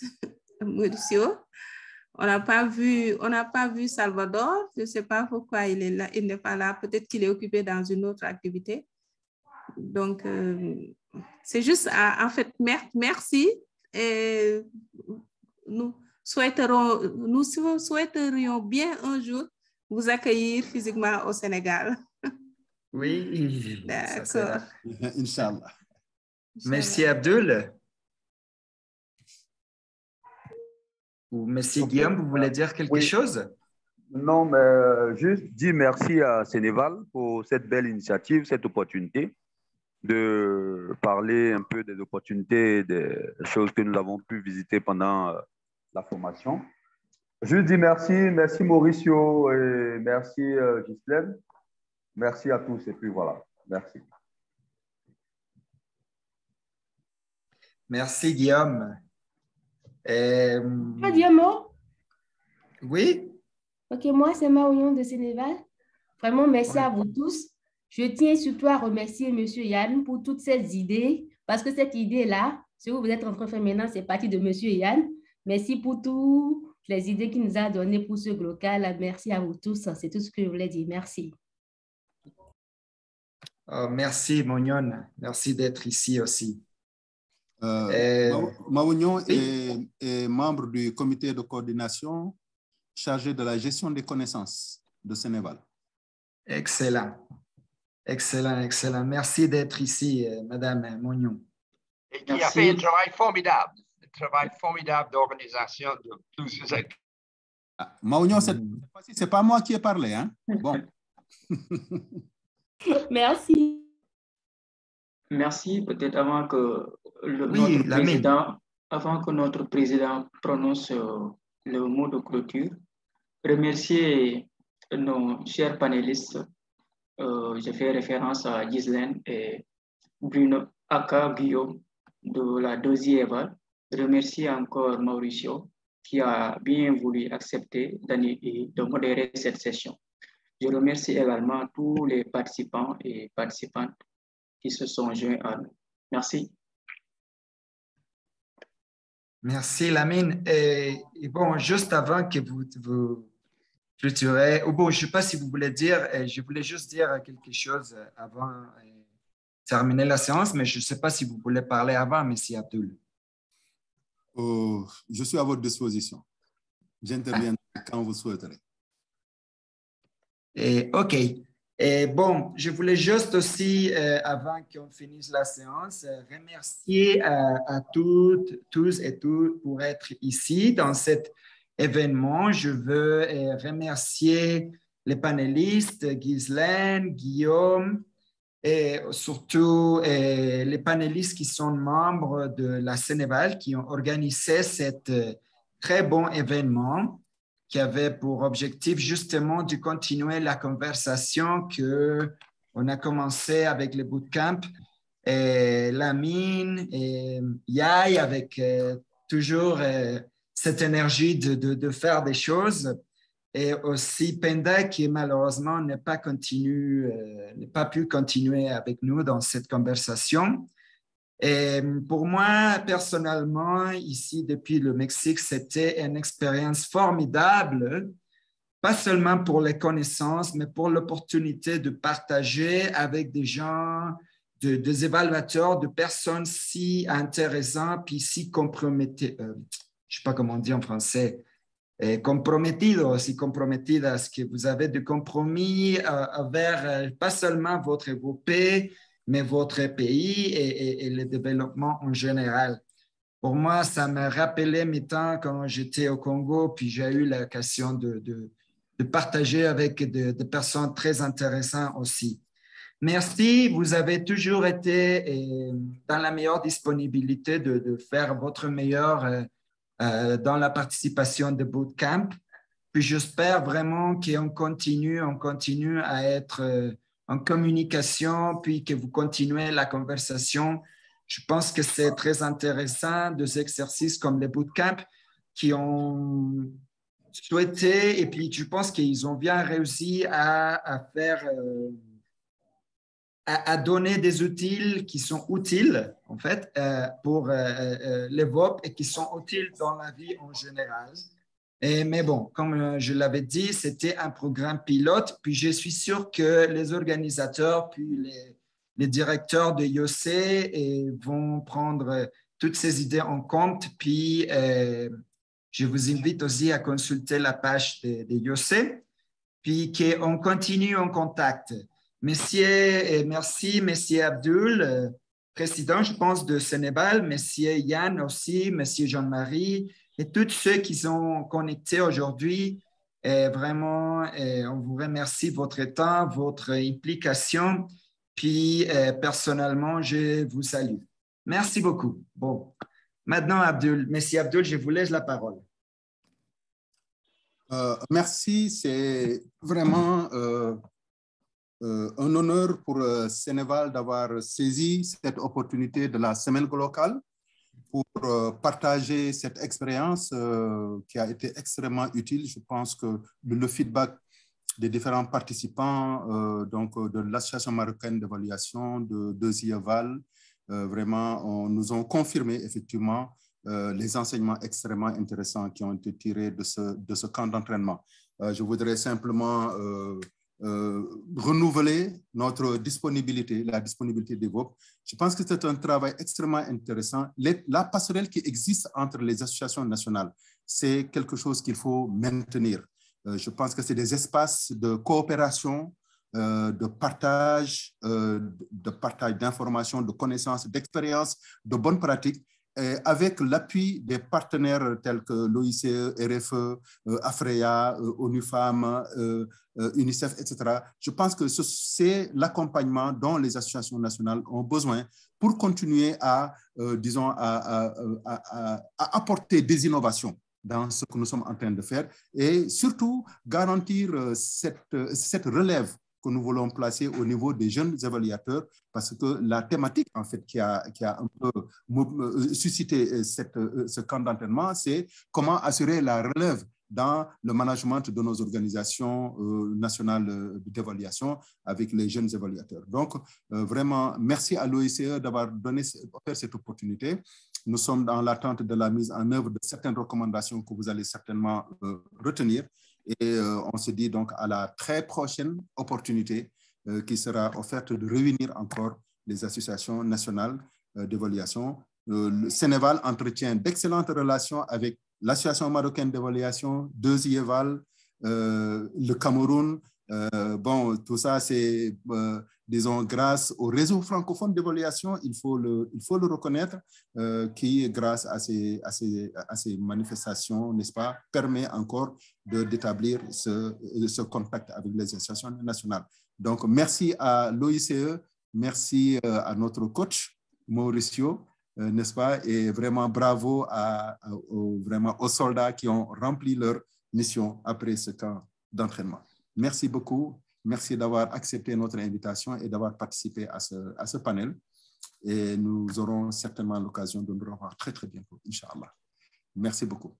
Speaker 2: Mauricio. On n'a pas vu Salvador. Je ne sais pas pourquoi il est là, il n'est pas là. Peut-être qu'il est occupé dans une autre activité. Donc, c'est juste, en fait, merci. Et nous souhaiterions bien un jour vous accueillir physiquement au Sénégal.
Speaker 1: Oui,
Speaker 2: d'accord.
Speaker 3: Inch'Allah.
Speaker 1: Merci Abdul. Ou Monsieur Guillaume, vous voulez dire quelque chose?
Speaker 7: Non, mais juste dire merci à Sénéval pour cette belle initiative, cette opportunité de parler un peu des opportunités, des choses que nous avons pu visiter pendant la formation. Je dis merci Mauricio et merci Ghislaine. Merci à tous et puis voilà, merci.
Speaker 1: Merci Guillaume.
Speaker 6: Diamo?
Speaker 1: Oui?
Speaker 6: Ok, moi c'est Marion de Sénégal. Vraiment, merci à vous tous. Je tiens surtout à remercier M. Yann pour toutes ces idées, parce que cette idée-là, ce que vous êtes en train de faire maintenant, c'est partie de M. Yann. Merci pour toutes les idées qu'il nous a données pour ce local. Merci à vous tous. C'est tout ce que je voulais dire. Merci.
Speaker 1: Oh, merci, Mognon. Merci d'être ici aussi.
Speaker 3: Maounion est membre du comité de coordination chargé de la gestion des connaissances de Sénégal.
Speaker 1: Excellent. Excellent, excellent. Merci d'être ici, Madame Mognon.
Speaker 8: Et qui a fait un travail formidable d'organisation de plusieurs activités.
Speaker 3: Maounion, c'est pas moi qui ai parlé, hein? Bon.
Speaker 6: Merci.
Speaker 4: Merci. Peut-être avant que notre président prononce le mot de clôture, remercier nos chers panélistes. Je fais référence à Ghislaine et Bruno Aka Guillaume de la Dosier-Eval. Remercier encore Mauricio qui a bien voulu accepter de modérer cette session. Je remercie également tous les participants et participantes qui se sont joints à nous. Merci.
Speaker 1: Merci, Lamine. Et bon, juste avant que vous clôturez, bon, je ne sais pas si vous voulez dire, je voulais juste dire quelque chose avant de terminer la séance, mais je ne sais pas si vous voulez parler avant, M. Abdul.
Speaker 3: Je suis à votre disposition. J'interviendrai quand vous souhaiterez.
Speaker 1: OK. Et bon, je voulais juste aussi, avant qu'on finisse la séance, remercier à tous et toutes pour être ici dans cet événement. Je veux remercier les panélistes, Ghislaine, Guillaume, et surtout les panélistes qui sont membres de la Sénéval qui ont organisé cet très bon événement qui avait pour objectif justement de continuer la conversation qu'on a commencé avec le bootcamp et Lamine et Yaye avec toujours cette énergie de faire des choses et aussi Penda qui malheureusement n'a pas pu continuer avec nous dans cette conversation. Et pour moi, personnellement, ici, depuis le Mexique, c'était une expérience formidable pas seulement pour les connaissances, mais pour l'opportunité de partager avec des gens, des évaluateurs, de personnes si intéressantes, puis si compromettées, je ne sais pas comment on dit en français, comprometidos y comprometidas, que vous avez de compromis vers pas seulement votre groupe, mais votre pays et le développement en général. Pour moi, ça me rappelait mes temps quand j'étais au Congo, puis j'ai eu l'occasion de partager avec des personnes très intéressantes aussi. Merci, vous avez toujours été dans la meilleure disponibilité de faire votre meilleur dans la participation de Bootcamp. Puis j'espère vraiment qu'on continue à être en communication, puis que vous continuez la conversation. Je pense que c'est très intéressant, des exercices comme les Bootcamp qui ont souhaité, et puis je pense qu'ils ont bien réussi à faire... à donner des outils qui sont utiles, en fait, pour les VOP et qui sont utiles dans la vie en général. Mais bon, comme je l'avais dit, c'était un programme pilote, puis je suis sûr que les organisateurs, puis les directeurs de IOC vont prendre toutes ces idées en compte, puis je vous invite aussi à consulter la page de IOC, puis qu'on continue en contact. Merci, Monsieur Abdul, président, je pense, de Sénégal, Monsieur Yann aussi, Monsieur Jean-Marie, et tous ceux qui sont connectés aujourd'hui. Vraiment, on vous remercie de votre temps, votre implication, puis personnellement, je vous salue. Merci beaucoup. Bon, maintenant, Abdul, Monsieur Abdul, je vous laisse la parole.
Speaker 3: Merci, c'est vraiment... un honneur pour Sénéval d'avoir saisi cette opportunité de la semaine locale pour partager cette expérience qui a été extrêmement utile. Je pense que le feedback des différents participants donc de l'Association marocaine d'évaluation de Deuxieval vraiment nous ont confirmé effectivement les enseignements extrêmement intéressants qui ont été tirés de ce camp d'entraînement. Je voudrais simplement renouveler notre disponibilité, la disponibilité des VOP. Je pense que c'est un travail extrêmement intéressant. La passerelle qui existe entre les associations nationales, c'est quelque chose qu'il faut maintenir. Je pense que c'est des espaces de coopération, de partage d'informations, de connaissances, d'expériences, de bonnes pratiques, avec l'appui des partenaires tels que l'OICE, RFE, AFREA, ONU Femmes, UNICEF, etc. Je pense que c'est l'accompagnement dont les associations nationales ont besoin pour continuer à, disons, à apporter des innovations dans ce que nous sommes en train de faire et surtout garantir cette relève que nous voulons placer au niveau des jeunes évaluateurs, parce que la thématique en fait qui a un peu suscité ce camp d'entraînement, c'est comment assurer la relève dans le management de nos organisations nationales d'évaluation avec les jeunes évaluateurs. Donc, vraiment, merci à l'OICE d'avoir offert cette opportunité. Nous sommes dans l'attente de la mise en œuvre de certaines recommandations que vous allez certainement retenir. Et on se dit donc à la très prochaine opportunité qui sera offerte de réunir encore les associations nationales d'évaluation. Le Sénégal entretient d'excellentes relations avec l'Association marocaine d'évaluation, Deuxieval, le Cameroun. Bon, tout ça, c'est, disons, grâce au réseau francophone d'évaluation, il faut le reconnaître, qui, grâce à ces manifestations, n'est-ce pas, permet encore d'établir ce contact avec les associations nationales. Donc, merci à l'OICE, merci à notre coach, Mauricio, n'est-ce pas, et vraiment bravo vraiment aux soldats qui ont rempli leur mission après ce camp d'entraînement. Merci beaucoup. Merci d'avoir accepté notre invitation et d'avoir participé à ce panel. Et nous aurons certainement l'occasion de nous revoir très, très bientôt, Inch'Allah. Merci beaucoup.